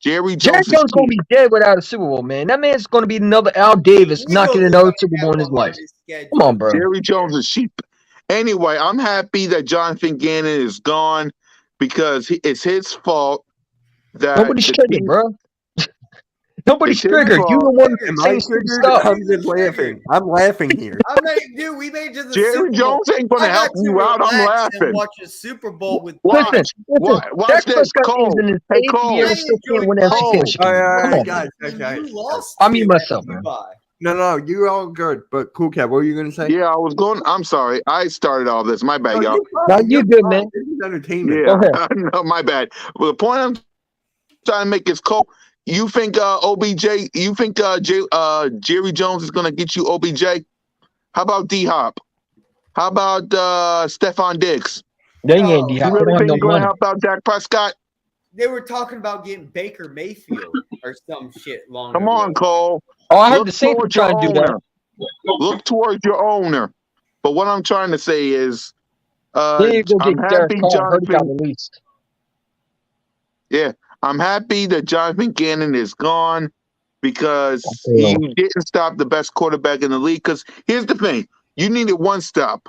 Jerry Jerry Jones is Jones gonna cheap. be dead without a Super Bowl, man. That man's gonna be another Al Davis, not getting Eagles another don't Super have Bowl in the his life. hardest Come on, schedule. bro. Jerry Jones is cheap. Anyway, I'm happy that Jonathan Gannon is gone because it's his fault that Nobody's the triggered, team. bro. Nobody's It's his triggered. You the fault. one Am I saying stupid triggered? stuff. I'm just laughing. I'm laughing here. Dude, we made it to the Jerry Super Bowl. Jones ain't going I to help got to you out. I'm relax and laughing. watch a Super Bowl with Watch, Listen, watch Dak this, Prescott is Cole. in his Hey, 8th Cole. year I and still can't enjoyed win an my NFC Cole. Championship game. All Come right, on, man. guys. You lost. I mean to myself, at man. Dubai. No, you're all good. But Cool Cat, what were you gonna say? Yeah, I was going. I'm sorry. I started all this. My bad, No, y'all. you're Now fine. you You're good, fine. man. This is entertainment. Go Yeah, ahead. no, my bad. Well, the point I'm trying to make is, Cole, you think OBJ? You think Jerry Jones is going to get you OBJ? How about D Hop? How about Stephon Diggs? They ain't No, D You Hop. They really don't have think no he's going to money. help out Dak Prescott? they were talking about getting Baker Mayfield or some shit long Come ago. on, Cole. Oh, I heard Look the Saints were towards your trying to do that. owner. Look towards your owner. But what I'm trying to say is, Then you go I'm get Derek happy Carr. I heard he got Jonathan. released. Yeah, I'm happy that Jonathan Gannon is gone because Yeah. he didn't stop the best quarterback in the league. Because here's the thing: you needed one stop,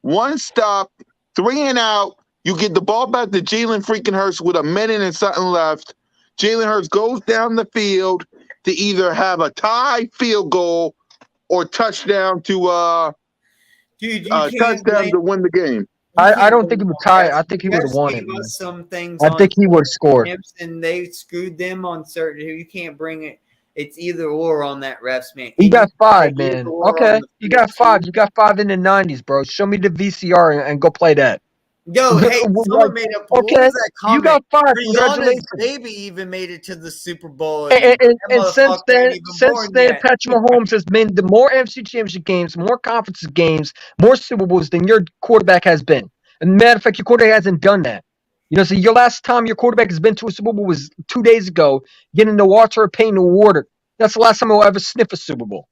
3 and out. You get the ball back to Jalen freaking Hurts with a minute and something left. Jalen Hurts goes down the field to either have a tie field goal or touchdown to Dude, you can't touchdown blame. to win the game. I don't think he would tie. I think he would have Jets won gave it, man. us some things I on think he would have scored. and they screwed them on certain. You can't bring it. It's either or on that refs, man. You And got you five, say either man. or Okay, on the you got field, five. too. You got five in the '90s, bro. Show me the VCR and go play that. Yo, hey, someone made up. What Okay, was that you comment? got five. Rihanna's Congratulations. baby even made it to the Super Bowl, And, and and, that and since motherfucker ain't then, even born yet. Patrick Mahomes has been the more NFC Championship games, more conference games, more Super Bowls than your quarterback has been. And matter of fact, your quarterback hasn't done that. You know, so your last time your quarterback has been to a Super Bowl was 2 days ago, getting the Walter Payton Award. That's the last time he'll ever sniff a Super Bowl.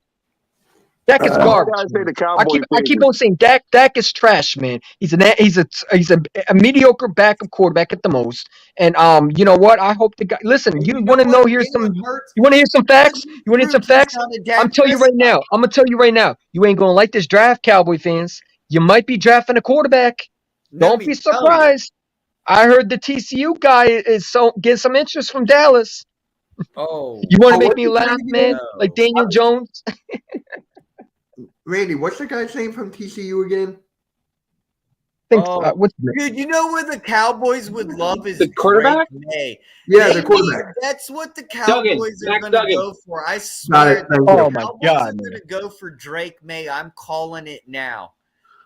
Dak is All I garbage. gotta say, Man. the Cowboy I keep fans. on saying Dak is trash, man. He's a mediocre backup quarterback at the most. And you know what? I hope the guy. Listen, And you you know want to what? know? Here's some. Jalen Hurts You want to hear some facts? You want to hear some proved he's facts? not a I'm Dak telling you right Prescott. now. I'm gonna tell you right now. You ain't gonna like this draft, Cowboy fans. You might be drafting a quarterback. Let Don't me be tell you. surprised. I heard the TCU guy is getting some interest from Dallas. Oh, You want to make what's me his laugh, name man? again? Like Daniel Jones? Randy, what's the guy's name from TCU again? What's dude, you know what the Cowboys would love is The quarterback? Drake May. Yeah, the quarterback. That's what the Cowboys are Max going to Duggan. go for. I Got swear. it. Thank The you. Oh my Cowboys God, are going man. to go for Drake May. I'm calling it now.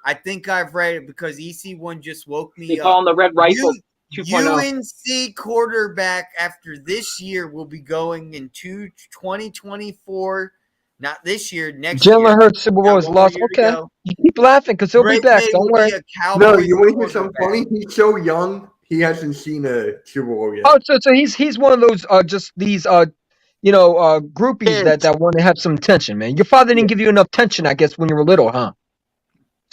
I think I've read it because EC1 just woke They me call him up. the Red Rifle 2.0. UNC quarterback after this year will be going in 2024. Not this year, next year. Jalen Hurts Super Bowl Got is one more lost. year to Okay. go. You keep laughing because he'll be Drake back. May Don't will worry. be a Cowboys No, you want to hear something quarterback. funny? He's so young, he hasn't seen a Super Bowl yet. Oh, so he's one of those just these groupies that want to have some tension, man. Your father didn't give you enough tension, I guess, when you were little, huh?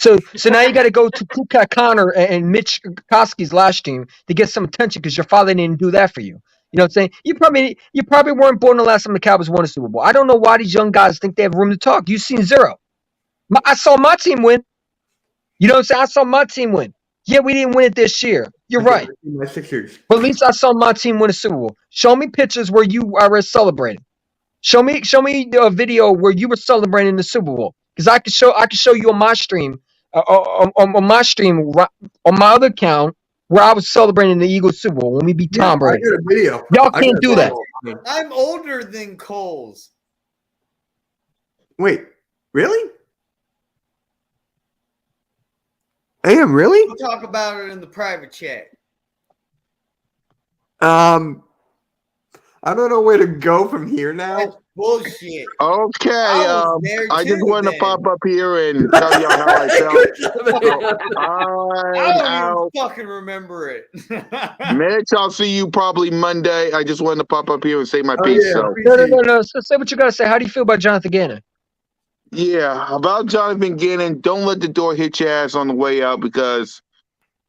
So now you got to go to Kukat Connor and Mitch Koski's last team to get some attention because your father didn't do that for you. You know what I'm saying? You probably weren't born the last time the Cowboys won a Super Bowl. I don't know why these young guys think they have room to talk. You've seen zero. I saw my team win. You know what I'm saying? I saw my team win. Yeah, we didn't win it this year. You're right. My Sixers. But at least I saw my team win a Super Bowl. Show me pictures where you are celebrating. Show me a video where you were celebrating the Super Bowl. Because I can show you on my stream, on my other account where I was celebrating the Eagles Super Bowl when we beat Tom Brady. I got a video. Y'all can't do that. I'm older than Coles. Wait, really? Am, really? We'll talk about it in the private chat. I don't know where to go from here now. That's bullshit. Okay, I was there I just too wanted to then. pop up here and tell y'all how I felt. So, I I'm don't out. even fucking remember it. Mitch, I'll see you probably Monday. I just wanted to pop up here and say my Oh, piece. yeah, So, No. So say what you gotta say. How do you feel about Jonathan Gannon? yeah, about Jonathan Gannon, don't let the door hit your ass on the way out because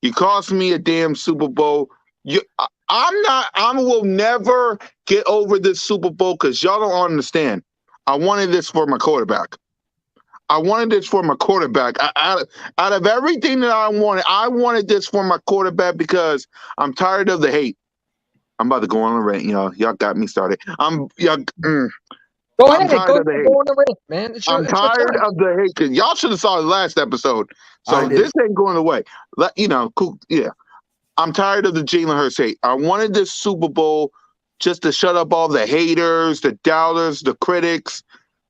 you cost me a damn Super Bowl. I will never get over this Super Bowl because y'all don't understand. I wanted this for my quarterback. Out of everything that I wanted this for my quarterback because I'm tired of the hate. I'm about to go on a rant, y'all. Y'all got me started. Go I'm ahead. tired Go of the hate. on the rant, man. I'm tired of the hate because y'all should have saw the last episode. I So did. this ain't going away. Cool. Yeah. I'm tired of the Jalen Hurts hate. I wanted this Super Bowl just to shut up all the haters, the doubters, the critics,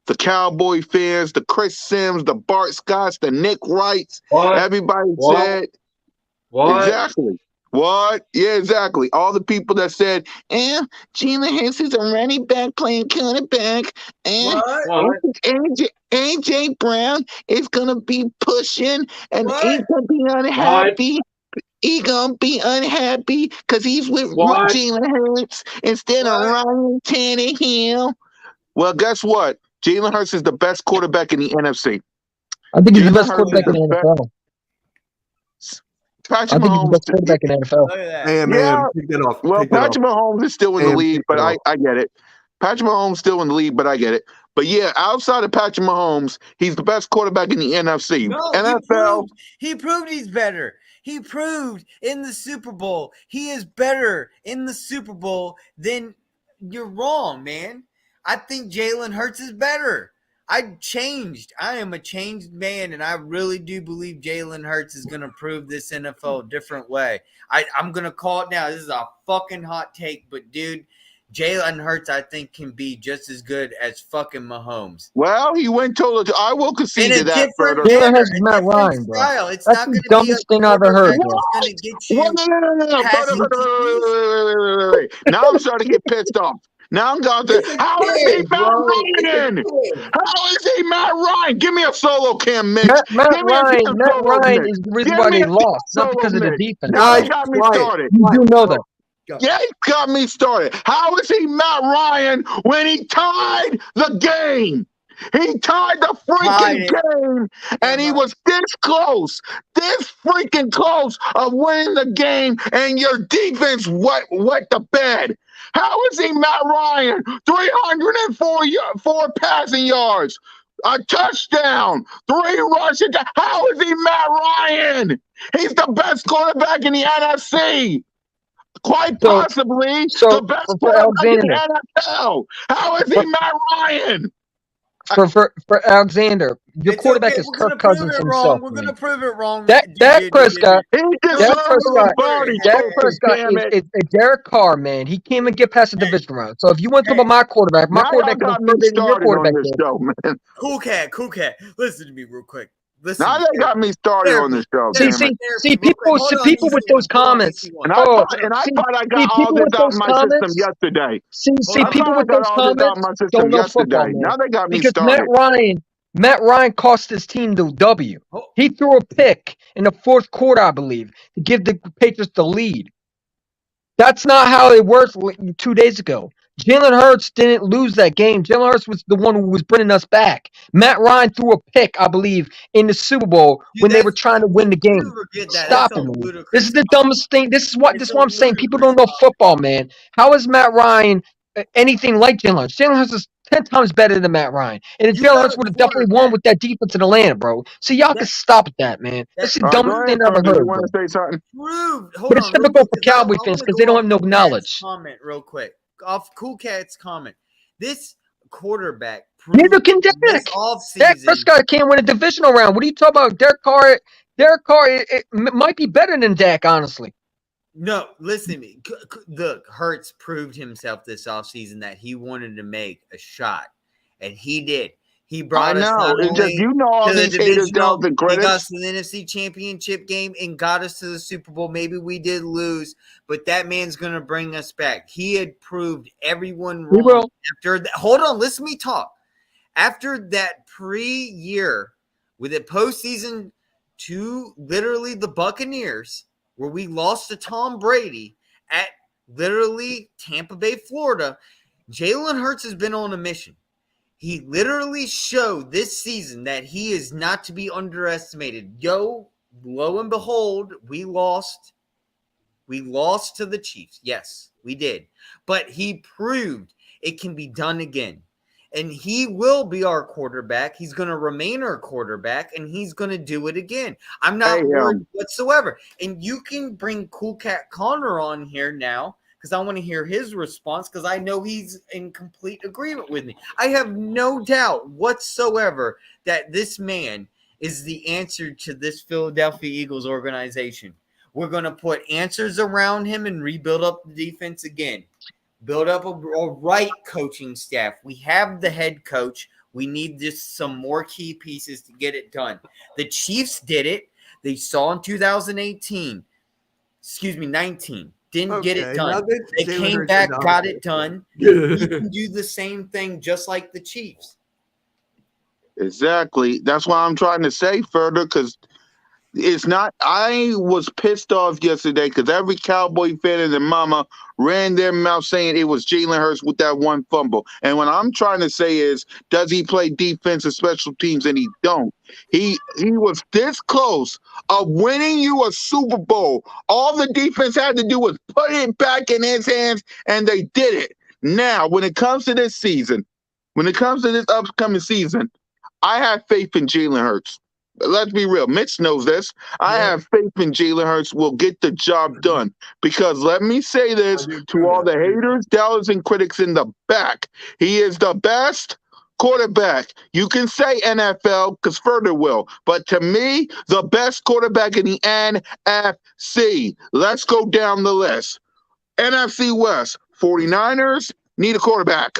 the Cowboy fans, the Chris Sims, the Bart Scotts, the Nick Wrights. Everybody said exactly. What? Yeah, exactly. All the people that said, Jalen Hurts is a running back playing quarterback, and AJ Brown is gonna be pushing, and he's gonna be unhappy. He gonna be unhappy because he's with Jalen Hurts instead of Ryan Tannehill. Well, guess what? Jalen Hurts is the best quarterback in the NFC. I think he's the Jalen best Hurts quarterback is in the the NFL. Patrick I think he's the Mahomes. best quarterback in the NFL. Look at that. Hey, man, Yeah. take that off. Well, Take that off. Patrick Mahomes is still in the Damn, lead, take but that I get it. Patrick Mahomes still in the lead, but I get it. But yeah, outside of Patrick Mahomes, he's the best quarterback in the NFC. No, NFL. he proved he's better. He proved in the Super Bowl he is better in the Super Bowl than you're wrong, man. I think Jalen Hurts is better. I changed. I am a changed man, and I really do believe Jalen Hurts is going to prove this NFL a different way. I'm going to call it now. This is a fucking hot take, but dude, Jalen Hurts, I think, can be just as good as fucking Mahomes. Well, he went total. I will concede to that. Different Jalen manner, Hurts a is Matt different Ryan, bro. style. It's That's not the going to be dumbest thing I've ever heard, bro. It's going to get you. No. passing TDs. Wait. Now I'm starting to get pissed off. Now I'm going to. How is he Matt Ryan? How is he Matt Ryan? Give me a solo cam, Mitch. Matt Give me a Ryan solo is Mitch. the reason Give why me they a lost, not solo because of the Mitch. defense. Now Guys, he got me quiet. started. You do know that. Yeah, he got me started. How is he Matt Ryan when he tied the game? He tied the freaking game, and he was this freaking close of winning the game, and your defense wet the bed. How is he Matt Ryan? 304 passing yards, a touchdown, 3 rushing. How is he Matt Ryan? He's the best quarterback in the NFC. Quite possibly the best quarterback in the NFL. How is he Matt Ryan? For Alexander, your quarterback is Kirk Cousins himself. We're going to prove it wrong. Dak Prescott. Dak Prescott is a Derek Carr, man. He can't even get past the division round. So if you want to talk about my quarterback got is me further than your started quarterback. on this show, man. Cool cat. Listen to me real quick. Now they got me started on this show. See, people with those comments. And I thought I got all this out in my system yesterday. See, people with those comments don't know football, man. Now they got me because started. Matt Ryan cost his team the W. He threw a pick in the fourth quarter, I believe, to give the Patriots the lead. That's not how it worked 2 days ago. Jalen Hurts didn't lose that game. Jalen Hurts was the one who was bringing us back. Matt Ryan threw a pick, I believe, in the Super Bowl when they were trying to win the game. Stop it, man. This is the dumbest thing. This is what I'm saying. People don't know football, man. How is Matt Ryan anything like Jalen Hurts? Jalen Hurts is 10 times better than Matt Ryan. And Jalen Hurts would have definitely won with that defense in Atlanta, bro. So y'all can stop at that, man. That's the dumbest thing I've ever heard. You want to say something? But it's typical for Cowboy fans because they don't have no knowledge. Comment real quick off Cool Cat's comment. This quarterback neither can Dak. Dak Prescott can't win a divisional round. What are you talking about? Derek Carr it might be better than Dak, honestly. No, listen to me. Look, Hurts proved himself this offseason that he wanted to make a shot, and he did. He I brought us know. not It's just only all to the these haters, doubts, divisional, and he got critics. us to the NFC Championship game and got us to the Super Bowl. Maybe we did lose, but that man's going to bring us back. He had proved everyone He wrong will. after that. Hold on, listen to me talk. After that pre-year with a postseason to literally the Buccaneers, where we lost to Tom Brady at literally Tampa Bay, Florida, Jalen Hurts has been on a mission. He literally showed this season that he is not to be underestimated. Lo and behold, we lost. We lost to the Chiefs. Yes, we did. But he proved it can be done again. And he will be our quarterback. He's going to remain our quarterback, and he's going to do it again. I'm not worried whatsoever. And you can bring Cool Cat Connor on here now, because I want to hear his response, because I know he's in complete agreement with me. I have no doubt whatsoever that this man is the answer to this Philadelphia Eagles organization. We're going to put answers around him and rebuild up the defense again. Build up a right coaching staff. We have the head coach. We need just some more key pieces to get it done. The Chiefs did it. They saw in 19. Didn't get it done. They came back, got it done. We can do the same thing just like the Chiefs. Exactly. That's why I'm trying to say further, because it's not. I was pissed off yesterday because every Cowboy fan and their mama ran their mouth saying it was Jalen Hurts with that one fumble. And what I'm trying to say is, does he play defense and special teams? And he don't. He was this close of winning you a Super Bowl. All the defense had to do was put it back in his hands, and they did it. Now, when it comes to this season, when it comes to this upcoming season, I have faith in Jalen Hurts. Let's be real. Mitch knows this. I have faith in Jalen Hurts will get the job done. Because let me say this to all the haters, doubters, and critics in the back. He is the best quarterback. You can say NFL because Further will. But to me, the best quarterback in the NFC. Let's go down the list. NFC West. 49ers need a quarterback.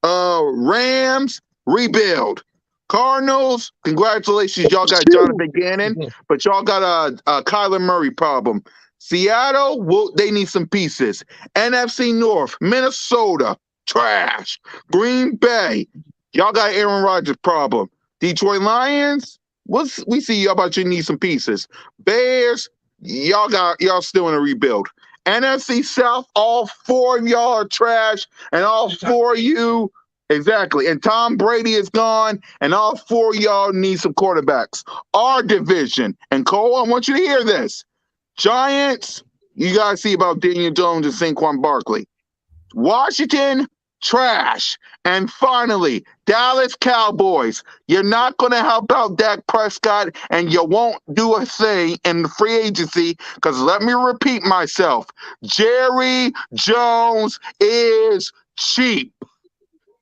Rams, rebuild. Cardinals, congratulations, y'all got Jonathan Gannon, but y'all got a Kyler Murray problem. Seattle, they need some pieces. NFC North, Minnesota, trash. Green Bay, y'all got Aaron Rodgers problem. Detroit Lions, we see y'all about you need some pieces. Bears, y'all still in a rebuild. NFC South, all four of y'all are trash, and all four of you. Exactly. And Tom Brady is gone, and all four of y'all need some quarterbacks. Our division, and Cole, I want you to hear this. Giants, you got to see about Daniel Jones and Saquon Barkley. Washington, trash. And finally, Dallas Cowboys. You're not going to help out Dak Prescott, and you won't do a thing in the free agency, because let me repeat myself. Jerry Jones is cheap.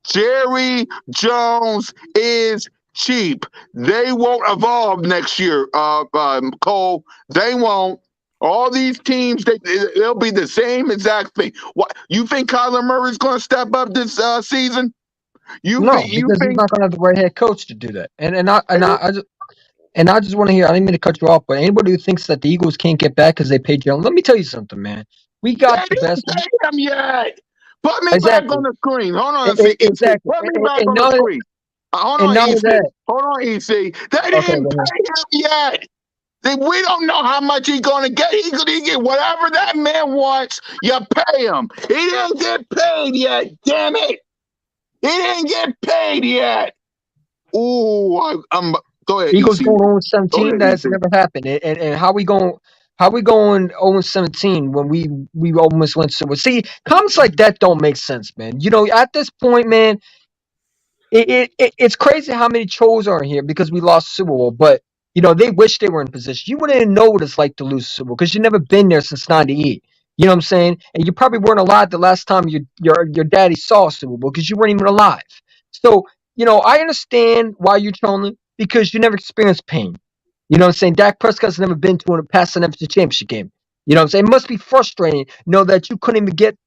Jerry Jones is cheap. They won't evolve next year, Cole. They won't. All these teams, they'll be the same exact thing. What you think Kyler Murray's going to step up this season? No, he's not going to have the right head coach to do that. And I just want to hear. I didn't mean to cut you off, but anybody who thinks that the Eagles can't get back because they paid Jalen, let me tell you something, man. We got the best. Pay him yet. Put me back on the screen. Hold on. Exactly. Put me back on the screen. Hold on, EC. Hold on, EC. They didn't pay him yet. We don't know how much he's going to get. He's going to get whatever that man wants. You pay him. He didn't get paid yet. Damn it. He didn't get paid yet. Ooh, go ahead. Eagles going 0-17. That's never happened. And how we going 0-17 when we almost went to? See, comments like that don't make sense, man. You know, at this point, man, it's crazy how many trolls are in here because we lost Super Bowl, but you know they wish they were in position. You wouldn't even know what it's like to lose Super Bowl because you've never been there since '98. You know what I'm saying? And you probably weren't alive the last time your daddy saw Super Bowl because you weren't even alive. So you know I understand why you're trolling because you never experienced pain. You know what I'm saying? Dak Prescott's never been to past an NFC Championship game. You know what I'm saying? It must be frustrating to know that you couldn't even get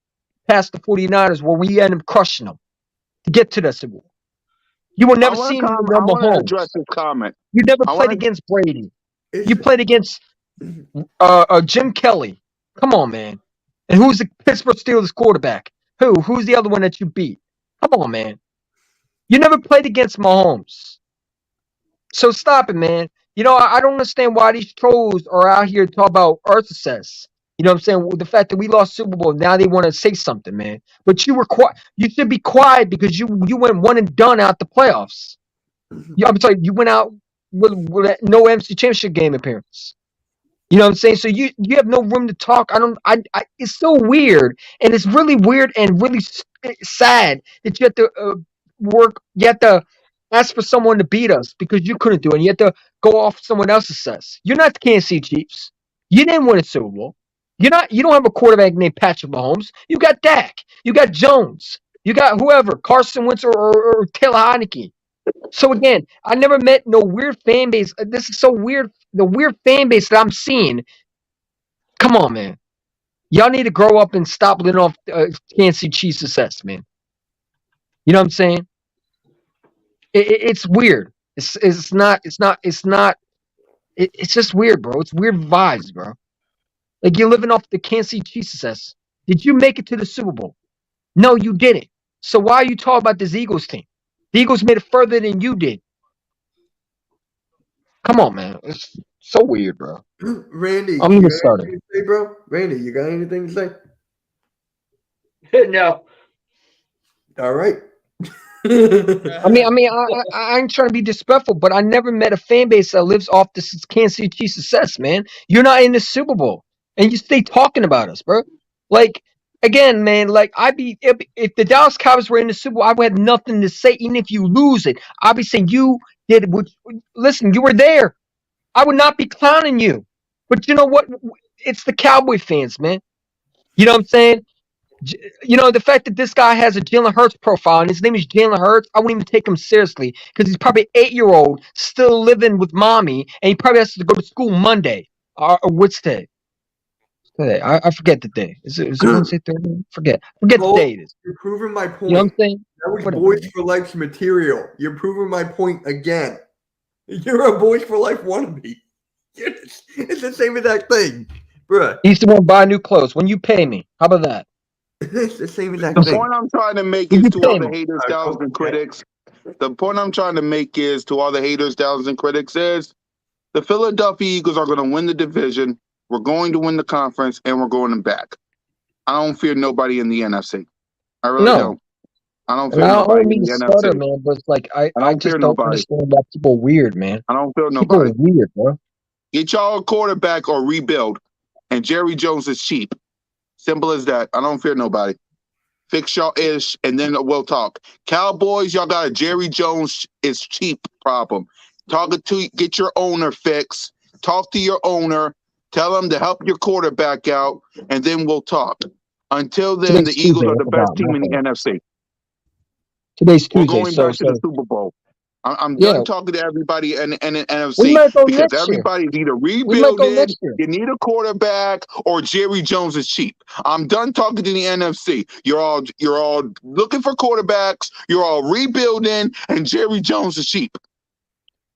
past the 49ers where we ended up crushing them to get to the Super Bowl. You will I never want see to no I want to address Mahomes. this comment. You never I played want to. against Brady. It's, You played against Jim Kelly. Come on, man. And who's the Pittsburgh Steelers quarterback? Who's the other one that you beat? Come on, man. You never played against Mahomes. So stop it, man. You know, I don't understand why these trolls are out here talking about our success. You know what I'm saying? With the fact that we lost Super Bowl, now they want to say something, man. But you were quiet. You should be quiet because you went one and done out the playoffs. I'm sorry, you went out with no MC Championship game appearance. You know what I'm saying? So you have no room to talk. It's so weird, and it's really weird and really sad that you have to work. You have to ask for someone to beat us because you couldn't do it. And you have to go off someone else's says. You're not the Kansas City Chiefs. You didn't win a Super Bowl. You're not. You don't have a quarterback named Patrick Mahomes. You got Dak. You got Jones. You got whoever, Carson Wentz or Taylor Heineke. So again, I never met no weird fan base. This is so weird. The weird fan base that I'm seeing. Come on, man. Y'all need to grow up and stop letting off Kansas City Chiefs success, man. You know what I'm saying? It's weird. It's not. It's just weird, bro. It's weird vibes, bro. Like you're living off the Kansas City Chiefs success. Did you make it to the Super Bowl? No, you didn't. So why are you talking about this Eagles team? The Eagles made it further than you did. Come on, man. It's so weird, bro. Randy, I'm you gonna got start it. anything to say, bro? Randy, you got anything to say? No. All right. I ain't trying to be disrespectful, but I never met a fan base that lives off this Kansas City Chiefs success, man. You're not in the Super Bowl, and you stay talking about us, bro. Like again, man. Like if the Dallas Cowboys were in the Super Bowl, I would have nothing to say. Even if you lose it, I'd be saying you did. Listen, you were there. I would not be clowning you. But you know what? It's the Cowboy fans, man. You know what I'm saying? You know, the fact that this guy has a Jalen Hurts profile and his name is Jalen Hurts, I wouldn't even take him seriously because he's probably 8-year-old still living with mommy and he probably has to go to school Monday. Or what's today? Today? I forget the day. Is it Wednesday, Thursday? Forget the Cole, day it is. you're proving my point. You know what I'm saying? That was Whatever. Boys for Life's material. You're proving my point again. You're a Boys for Life wannabe. It's the same exact thing, bruh. He's the one buy new clothes when you pay me. How about that? It's the same exact The thing. point I'm trying to make When is you to pay all the me. haters, doubters, and critics. The point I'm trying to make is to all the haters, doubters, and critics is the Philadelphia Eagles are going to win the division. We're going to win the conference, and we're going back. I don't fear nobody in the NFC. I really No. don't. I don't And fear I don't nobody in mean the to stutter, NFC. man, but it's like I don't just fear don't nobody. understand why people are weird, man. I don't fear People nobody. are weird, bro. Get y'all a quarterback or rebuild. And Jerry Jones is cheap. Simple as that. I don't fear nobody. Fix y'all ish, and then we'll talk. Cowboys, y'all got a Jerry Jones is cheap problem. Get your owner fixed. Talk to your owner. Tell him to help your quarterback out, and then we'll talk. Until then, Today's the Eagles Tuesday. are I the best forgot. team My in the fault. NFC. Today's We're Tuesday, going so back to the Super Bowl. I'm yeah, done talking to everybody in the we NFC might go because next year. everybody's either We might go rebuilding, next year. you need a quarterback, or Jerry Jones is cheap. I'm done talking to the NFC. You're all looking for quarterbacks, you're all rebuilding, and Jerry Jones is cheap.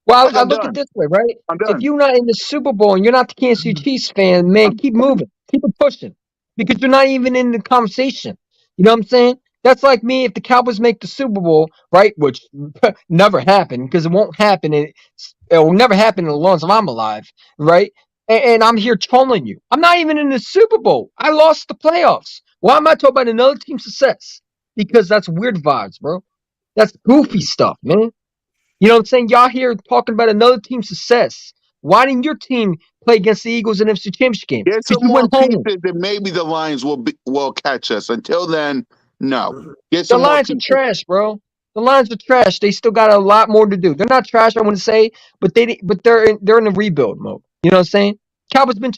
Well, I I'm look at done. it this way, right? I'm If done. you're not in the Super Bowl and you're not the Kansas City Chiefs fan, man, keep moving, keep it pushing, because you're not even in the conversation. You know what I'm saying? That's like me if the Cowboys make the Super Bowl, right? Which never happened because it won't happen. It will never happen as long as I'm alive, right? And I'm here trolling you. I'm not even in the Super Bowl. I lost the playoffs. Why am I talking about another team's success? Because that's weird vibes, bro. That's goofy stuff, man. You know what I'm saying? Y'all here talking about another team's success. Why didn't your team play against the Eagles in the NFC Championship game? Get Because some you more went home. pieces, and maybe the Lions will catch us. Until then, no. Get The some more Lions are pieces. trash, bro. The Lions are trash. They still got a lot more to do. They're not trash, I wouldn't say, but they're in a rebuild mode. You know what I'm saying? Cowboys been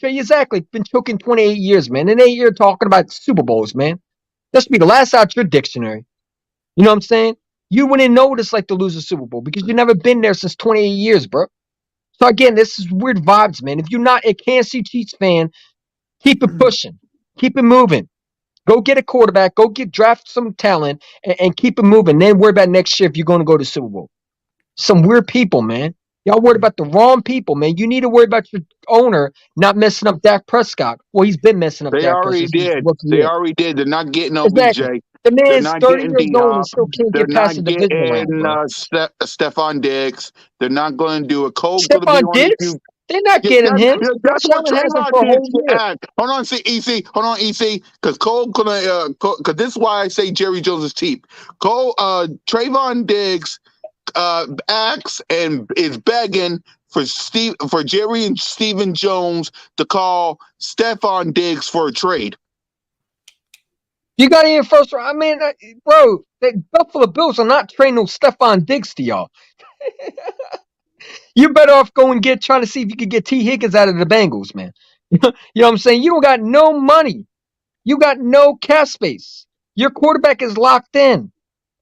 choking 28 years, man. In 8 years talking about Super Bowls, man. That should be the last out your dictionary. You know what I'm saying? You wouldn't notice like to lose a Super Bowl because you've never been there since 28 years, bro. So again, this is weird vibes, man. If you're not a Kansas City Chiefs fan, keep it pushing, keep it moving. Go get a quarterback, go draft some talent, and keep it moving. Then worry about next year if you're going to go to Super Bowl. Some weird people, man. Y'all worried about the wrong people, man. You need to worry about your owner not messing up Dak Prescott. Well, he's been messing up They Dak already Prescott since did. rookie They year. already did. They're not getting OBJ. Exactly. The They're man's not 30 getting years D old and Hop. still can't They're get past the not division round, getting bro. Stephon Diggs. They're not going to do it. Cole's going to be Stephon on Diggs? you. They're not Yeah, getting him. that's Josh what Allen has him Trayvon for a whole did. year. Hold on, hold on, EC, because Cole gonna, because this is why I say Jerry Jones is cheap. Trayvon Diggs, acts and is begging for Jerry and Stephen Jones to call Stephon Diggs for a trade. You got any first round? I mean, bro, the Buffalo Bills are not trading no Stephon Diggs to y'all. You better off going trying to see if you could get T. Higgins out of the Bengals, man. You know what I'm saying? You don't got no money. You got no cap space. Your quarterback is locked in.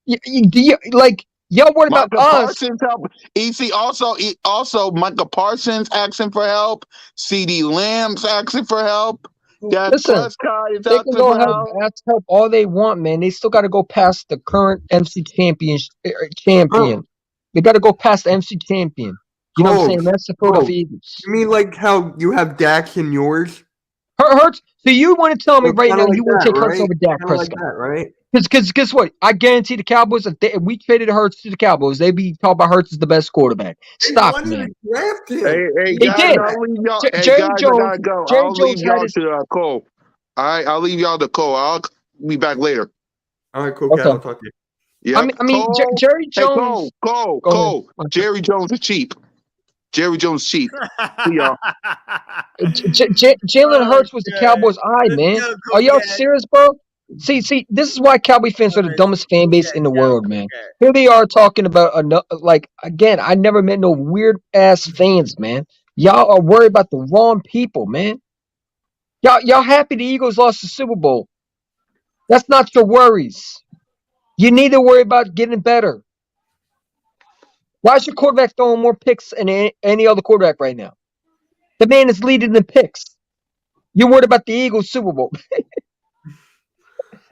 Y'all worried about Micah us. Parsons help. EC also Micah Parsons asking for help. CD Lamb's asking for help. Dak Listen, Prescott is they can asking go for ahead help. and ask help all they want, man. They still got to go past the current MC champion. They got to go past the MC champion. You know what I'm saying? That's the Philadelphia Eagles. You mean like how you have Dax in yours? Hurts. So you want to tell me right now like you want to that, take Hurts right? over Dak Kinda like Prescott? that, right? Because guess what? I guarantee the Cowboys, if we traded Hurts to the Cowboys, they'd be talking about Hurts as the best quarterback. Stop, They man. draft him. Hey They guys, did. I'll leave y'all. Hey Jerry guys, I Jones. gotta go. Jerry I'll leave Jones had y'all his. to Cole. All right, I'll leave y'all to Cole. I'll be back later. All right, cool. Okay. I'll talk to you. Yeah. I mean, Cole. Jerry Hey, Jones. Cole. Go ahead. Okay. Jerry Jones is cheap. Jerry Jones cheap. See y'all. Jalen Hurts was the Cowboys' eye, man. Are y'all serious, bro? See, this is why Cowboy fans are the dumbest fan base in the world, man. Here they are talking about again. I never met no weird ass fans, man. Y'all are worried about the wrong people, man. Y'all happy the Eagles lost the Super Bowl. That's not your worries. You need to worry about getting better. Why is your quarterback throwing more picks than any other quarterback right now? The man is leading in picks. You're worried about the Eagles Super Bowl.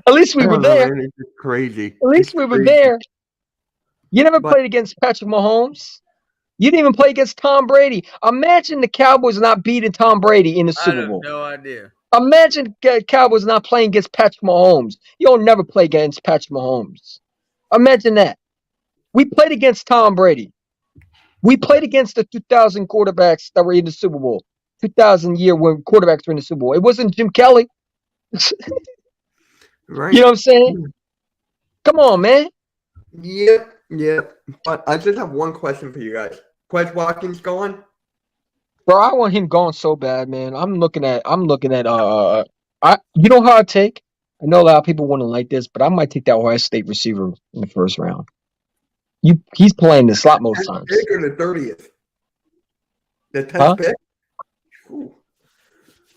At least we I were don't know, there. man. It's just crazy. At least It's we were crazy. there. You never But- played against Patrick Mahomes. You didn't even play against Tom Brady. Imagine the Cowboys not beating Tom Brady in the I Super have Bowl. no idea. Imagine Cowboys not playing against Patrick Mahomes. You'll never play against Patrick Mahomes. Imagine that. We played against Tom Brady. We played against the 2000 quarterbacks that were in the Super Bowl. 2000 year when quarterbacks were in the Super Bowl. It wasn't Jim Kelly. Right? You know what I'm saying? Come on, man. Yep. But I just have one question for you guys. Quez Watkins gone? Bro, I want him gone so bad, man. I'm looking at you know how I take? I know a lot of people wouldn't like this, but I might take that Ohio State receiver in the first round. He's playing the slot most times. Pick or the 30th? The 10th Huh? pick? Ooh.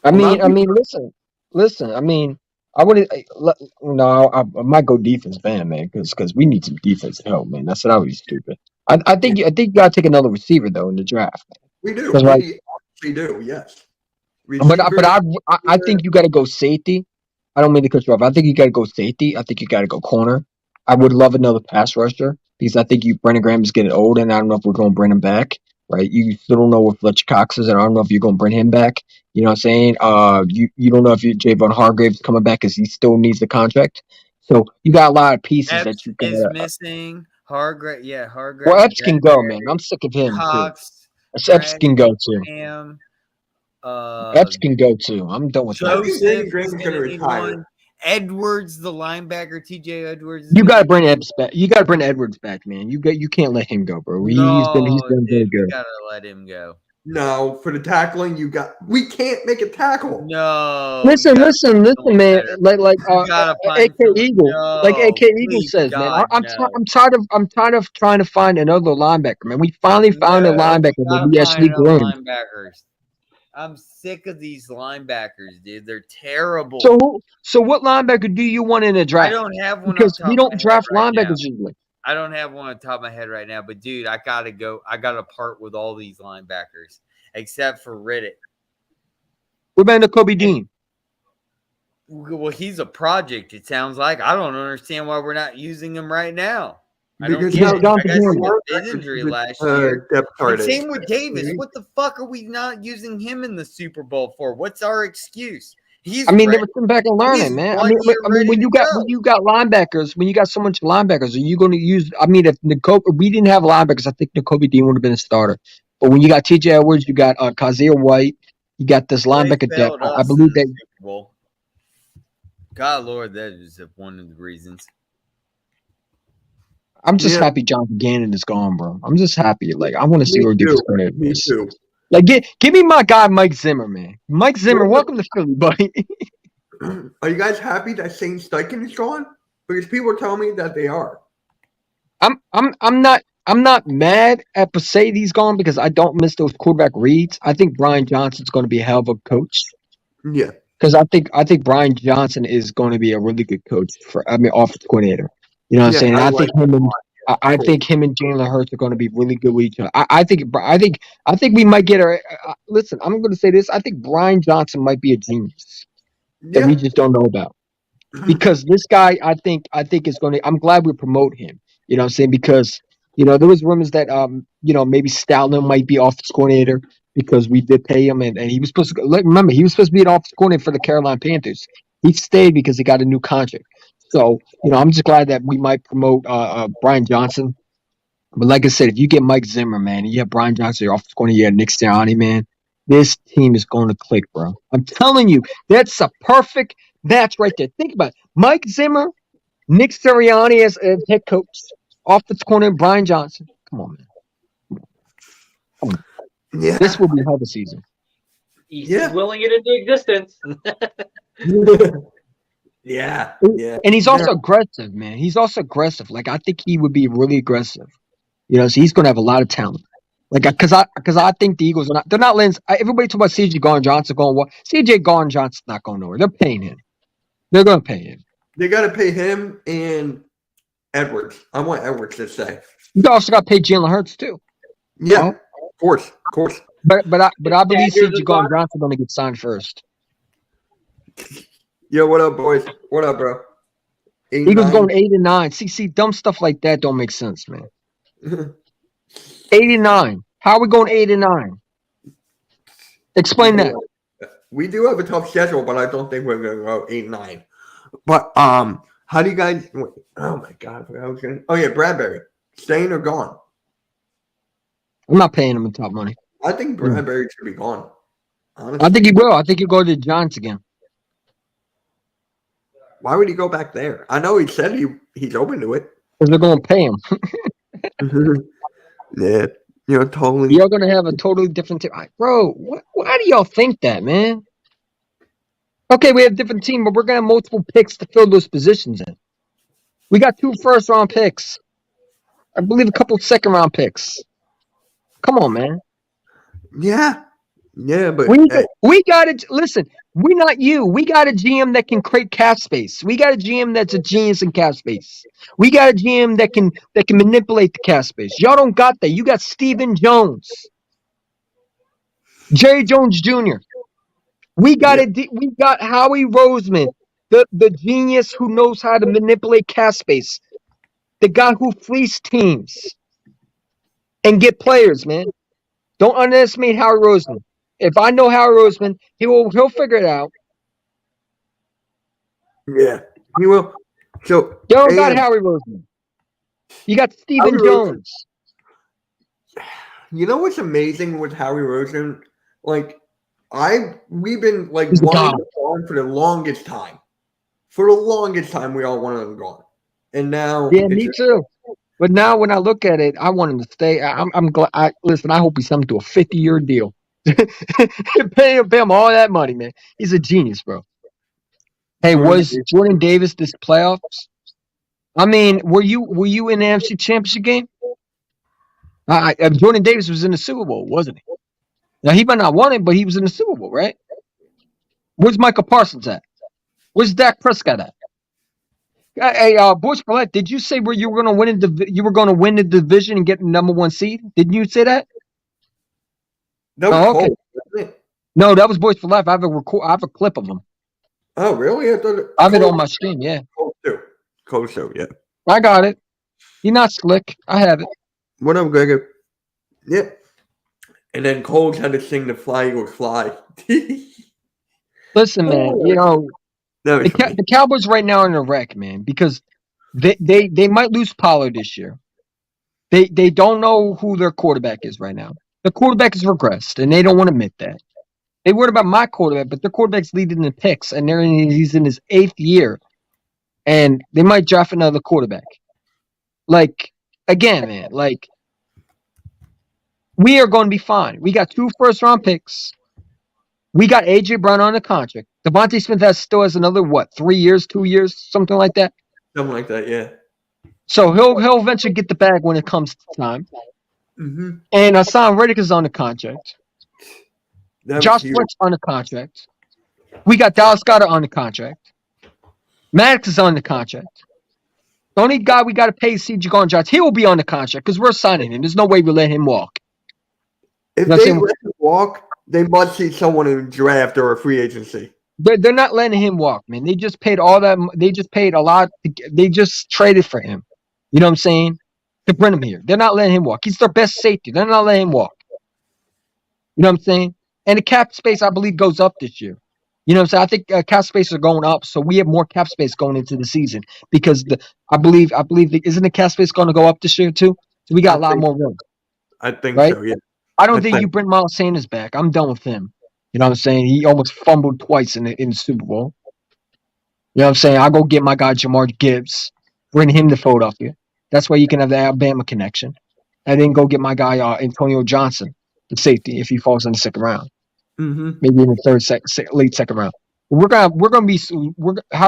I mean, listen. I mean, I wouldn't. No, I might go defense band, man, because we need some defense help, man. That's what I was stupid. I think you gotta take another receiver though in the draft. We do. 'Cause, We like- actually do, yes. But I think you gotta go safety. I don't mean to cut you off. I think you gotta go safety. I think you gotta go corner. I would love another pass rusher because I think Brandon Graham is getting old, and I don't know if we're gonna bring him back. Right? You still don't know what Fletcher Cox is, and I don't know if you're gonna bring him back. You know what I'm saying? You don't know if Javon Hargrave's coming back because he still needs the contract. So you got a lot of pieces Epps that you is got. missing. Hargrave. Well, Epps can go, man. I'm sick of him Cox. too. Epps can go too. Graham. Epps can go too. I'm done with that. Joseph Graham's is gonna gonna need retire. one. Edwards, the linebacker, TJ Edwards. You gotta bring Epps back. You gotta bring Edwards back, man. You can't let him go, bro. He's been very We good. gotta let him go. No, for the tackling, we can't make a tackle. No. Listen, man. someone better. Like You gotta find AK someone- Eagle, No, like AK Eagle please, says, God, man. no. I'm tired of trying to find another linebacker, man. We finally found a No, linebacker that stop we actually finding out groomed. linebackers. I'm sick of these linebackers, dude. They're terrible. So what linebacker do you want in the I draft? don't have one Because on top we of don't my head draft right now. linebackers usually. I don't have one on top of my head right now, but dude, I gotta go. I gotta part with all these linebackers except for Riddick. What about the Kobe Dean? Well, he's a project. It sounds like I don't understand why we're not using him right now. I don't Because get Just it. John I guess Cameron. he had an injury last year. Depth And chart. same with Davis. Mhm. What the fuck are we not using him in the Super Bowl for? What's our excuse? He's I mean, they ready. were sitting back and He's learning, man. I 1 mean, year ready when to you go. got linebackers, when you got so much linebackers, are you going to use? I mean, if we didn't have linebackers, I think N'Kobe Dean would have been a starter. But when you got T.J. Edwards, you got Kazir White, you got this Well, they linebacker depth. failed I us in believe the that. Super Bowl. God, Lord, that is one of the reasons. I'm just Yeah. happy Jonathan Gannon is gone, bro. I'm just happy. Like, I want to see Me where too. defense coordinator Me is. too. Like, give me my guy Mike Zimmer, man. Mike Zimmer, welcome to Philly, buddy. Are you guys happy that Shane Steichen is gone? Because people are telling me that they are. I'm not mad at Pasade's gone because I don't miss those quarterback reads. I think Brian Johnson's going to be a hell of a coach Yeah. because I think Brian Johnson is going to be a really good coach offensive coordinator. You know what I'm saying? I I like think him and I Cool. think him and Jalen Hurts are going to be really good with each other. I think we might get a. Listen, I'm going to say this. I think Brian Johnson might be a genius that we Yeah. just don't know about. Because this guy, I think is going to. I'm glad we promote him. You know what I'm saying? Because there was rumors that maybe Stoutland might be offensive coordinator because we did pay him and he was supposed to. Remember, he was supposed to be an offensive coordinator for the Carolina Panthers. He stayed because he got a new contract. So I'm just glad that we might promote Brian Johnson. But like I said, if you get Mike Zimmer, man, and you have Brian Johnson, your offensive coordinator, you have Nick Sirianni, man, this team is going to click, bro. I'm telling you, that's a perfect match right there. Think about it. Mike Zimmer, Nick Sirianni as head coach, offensive coordinator Brian Johnson. Come on, man. Yeah. This will be a hell of a season. He's Yeah. willing it into existence. Yeah. Yeah. And he's also aggressive, man. He's also aggressive. Like, I think he would be really aggressive. So he's going to have a lot of talent. Like, because I think the Eagles they're not letting everybody talk about C.J. Gardner-Johnson going what? C.J. Gardner-Johnson's not going nowhere. They're paying him. They're going to pay him. They got to pay him and Edwards. I want Edwards to stay. You also got to pay Jalen Hurts too. Yeah. Oh. Of course. But I believe Sanders C.J. is gone. Gardner-Johnson's going to get signed first. Yo, what up, boys? What up, bro? Eagles going 8-9. See, dumb stuff like that don't make sense, man. 8-9. How are we going 8-9? Explain that. We do have a tough schedule, but I don't think we're gonna go 8-9. But how do you guys? Oh my god, I forgot I was gonna. Oh yeah, Bradbury, staying or gone? I'm not paying him the top money. I think Bradbury should be gone. Honestly, I think he will. I think he'll go to the Giants again. why would he go back there? I know he said he's open to it. Because they're going to pay him. Yeah, totally. You're going to have a totally different team. Bro, why do y'all think that, man? Okay, we have a different team, but we're going to have multiple picks to fill those positions in. We got 2 first-round picks. I believe a couple second-round picks. Come on, man. Yeah, but We got to listen. We're not you. We got a GM that can create cap space. We got a GM that's a genius in cap space. We got a GM that can manipulate the cap space. Y'all don't got that. You got Stephen Jones, Jerry Jones Jr. We got we got Howie Roseman, the genius who knows how to manipulate cap space, the guy who fleeced teams and get players, man. Don't underestimate Howie Roseman. If I know Howie Roseman, he'll figure it out. yeah, he will. So You don't got Howie Roseman. You got Stephen Jones. You know what's amazing with Howie Roseman? Like, we've been like He's a wanting god. him gone for the longest time. For the longest time, we all wanted him gone, and now Yeah, me too. But now when I look at it, I want him to stay. I'm glad. Listen, I hope he signed to a 50-year deal. pay him all that money, man. He's a genius, bro. Hey, was Jordan Davis this playoffs? I mean, were you in the NFC Championship game? Jordan Davis was in the Super Bowl, wasn't he? Now he might not won it, but he was in the Super Bowl, right? Where's Michael Parsons at? Where's Dak Prescott at? Hey, Bush Paulette, did you say where you were going to win the division and get the number 1 seed? Didn't you say that? That was Oh, okay. Cole, wasn't it? No, that was Boys for Life. I have a clip of him. Oh, really? I thought I have it on my stream. Yeah, Cole too. Yeah. I got it. He's not slick. I have it. What up, Gregor? Yep. And then Cole's had to sing the Fly Eagles Fly. Listen, man. You know That was funny. the Cowboys right now are in a wreck, man, because they might lose Pollard this year. They don't know who their quarterback is right now. The quarterback has regressed, and they don't want to admit that. They worried about my quarterback, but their quarterback's leading the picks, and he's in his 8th year, and they might draft another quarterback. Like, again, man, like, we are going to be fine. We got 2 first-round picks. We got A.J. Brown on a contract. Devontae Smith still has another, 3 years, 2 years, something like that? Something like that, yeah. So he'll eventually get the bag when it comes to time. Mm-hmm. And Hassan Reddick is on the contract. Josh huge. Sweat's on the contract. We got Dallas Goedert on the contract. Maddox is on the contract. The only guy we got to pay is C.J. Gardner-Johnson. He will be on the contract because we're signing him. There's no way we let him walk. If You know what I'm they saying? let him walk, they must see someone in draft or a free agency. They're not letting him walk, man. They just paid all that. They just paid a lot. They just traded for him. You know what I'm saying? To bring him here. They're not letting him walk. He's their best safety. They're not letting him walk. You know what I'm saying? And the cap space, I believe, goes up this year. You know what I'm saying? I think cap space are going up, so we have more cap space going into the season because I believe isn't the cap space going to go up this year too? So we got a lot more room. I think Right? so, yeah. I don't think you bring Miles Sanders back. I'm done with him. You know what I'm saying? He almost fumbled twice in the Super Bowl. You know what I'm saying? I go get my guy Jamar Gibbs, bring him to Philadelphia. That's why you can have the Alabama connection, and then go get my guy Antonio Johnson, the safety, if he falls in the 2nd round, maybe in the late second round. Howard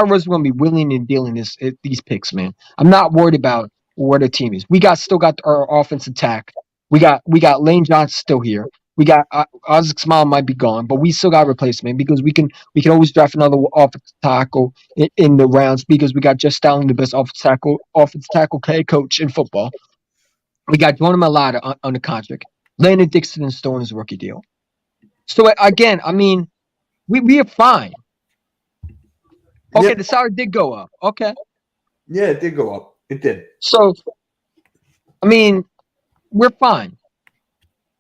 Roseman's gonna be willing and dealing these picks, man. I'm not worried about where the team is. We still got our offensive attack. We got Lane Johnson still here. We got Isaac Smile might be gone, but we still got replacement because we can always draft another offensive tackle in the rounds because we got Jeff Stalin, the best offensive tackle head coach in football. We got Jordan Mailata on the contract. Landon Dixon is still on his rookie deal. So again, I mean, we are fine. Okay, the salary did go up. Okay. Yeah, it did go up. It did. So, I mean, we're fine.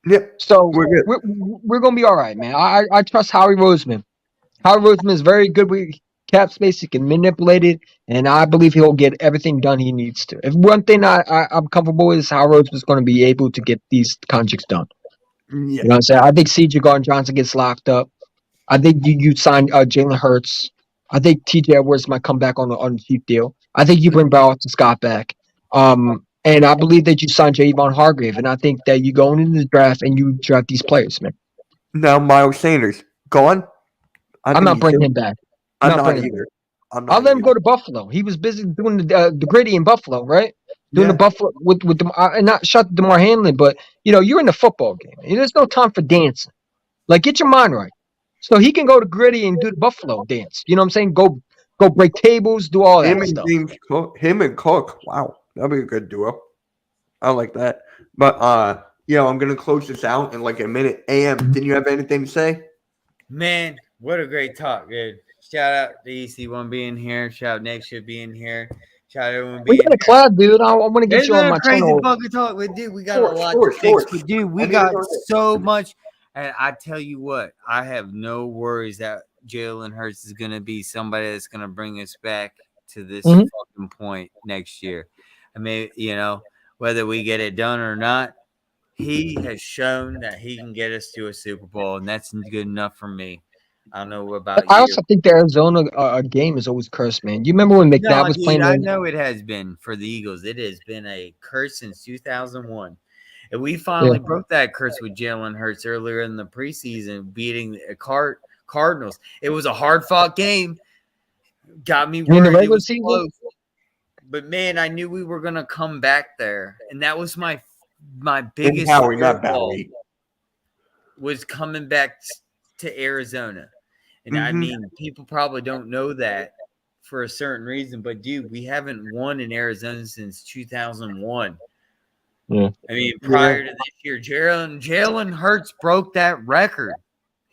Yep. So We're good. we're gonna be all right, man. I trust Howie Roseman. Howie Roseman is very good with cap space. He can manipulate it, and I believe he'll get everything done he needs to. If one thing I'm comfortable with is Howie Roseman's going to be able to get these contracts done. Yeah. You know what I'm saying? I think C.J. Gardner-Johnson gets locked up. I think you sign Jalen Hurts. I think T.J. Edwards might come back on the cheap deal. I think you bring Boston Scott back. And I believe that you sign Javon Hargrave, and I think that you go into the draft and you draft these players, man. Now Miles Sanders gone. I'm not bringing him back. I'm not either. I'll let him go to Buffalo. He was busy doing the gritty in Buffalo, right? Doing the Buffalo with the and not shut DeMar Hamlin, but you're in the football game. There's no time for dancing. Like, get your mind right. So he can go to gritty and do the Buffalo dance. You know what I'm saying? Go break tables, do all that Him and stuff. James Cook. Him and Cook. Wow, that'd be a good duo. I like that. But I'm gonna close this out in like a minute. AM, didn't you have anything to say? Man, what a great talk, dude. Shout out to EC1 being here. Shout out Next Should being here. Shout out everyone We being got a club, dude. I want to get you on my crazy channel. fucking talk, but dude, we got Sure, a lot sure, to fix. sure. But dude, we I mean, got we're on so much. And I tell you what, I have no worries that Jalen Hurts is gonna be somebody that's gonna bring us back to this fucking point next year. I mean, whether we get it done or not, he has shown that he can get us to a Super Bowl, and that's good enough for me. I don't know about I you. also think the Arizona game is always cursed, man. You remember when McNabb was playing? I know it has been for the Eagles. It has been a curse since 2001. And we finally broke that curse with Jalen Hurts earlier in the preseason, beating the Cardinals. It was a hard-fought game. Got me In the worried. It regular was season? close. But, man, I knew we were going to come back there. And that was my biggest Howie, not fearful Bowie. was coming back to Arizona. And, I mean, people probably don't know that for a certain reason. But, dude, we haven't won in Arizona since 2001. Yeah. I mean, prior to this year, Jalen Hurts broke that record.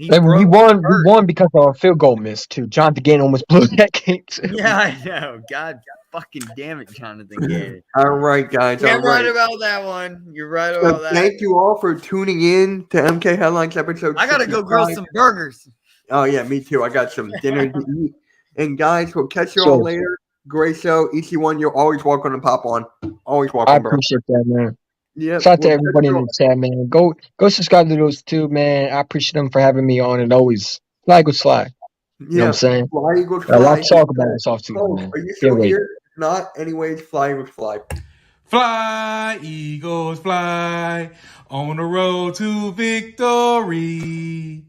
And we broke won. We won because of our field goal miss too. Jonathan Gannon almost blew that game too. Yeah, I know. God fucking damn it, Jonathan Gannon. All right, guys. You're All right. right about that one. You're right So about that. thank you all for tuning in to MK Headlines episode. I gotta go grill 65. some burgers. Oh yeah, me too. I got some dinner to eat. And guys, we'll catch you all Sure. later. Great show. EC1, you're always welcome to pop on. Always I welcome, bro. appreciate that, man. Yeah. Shout out to everybody in the chat, man. Go subscribe to those too, man. I appreciate them for having me on, and always fly go slide. You know what I'm saying? Fly Eagles Got a lot fly. to talk about this offseason, Oh, man. are you Can't still wait. here? If not, anyways, fly Eagles fly. Fly, Eagles, fly on the road to victory.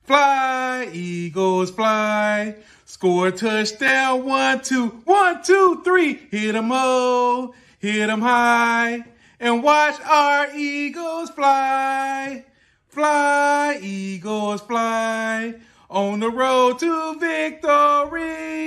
Fly, Eagles, fly. Score a touchdown. 1, 2, 1, 2, 3. Hit 'em low, hit 'em high, and watch our Eagles fly. Fly, Eagles, fly on the road to victory.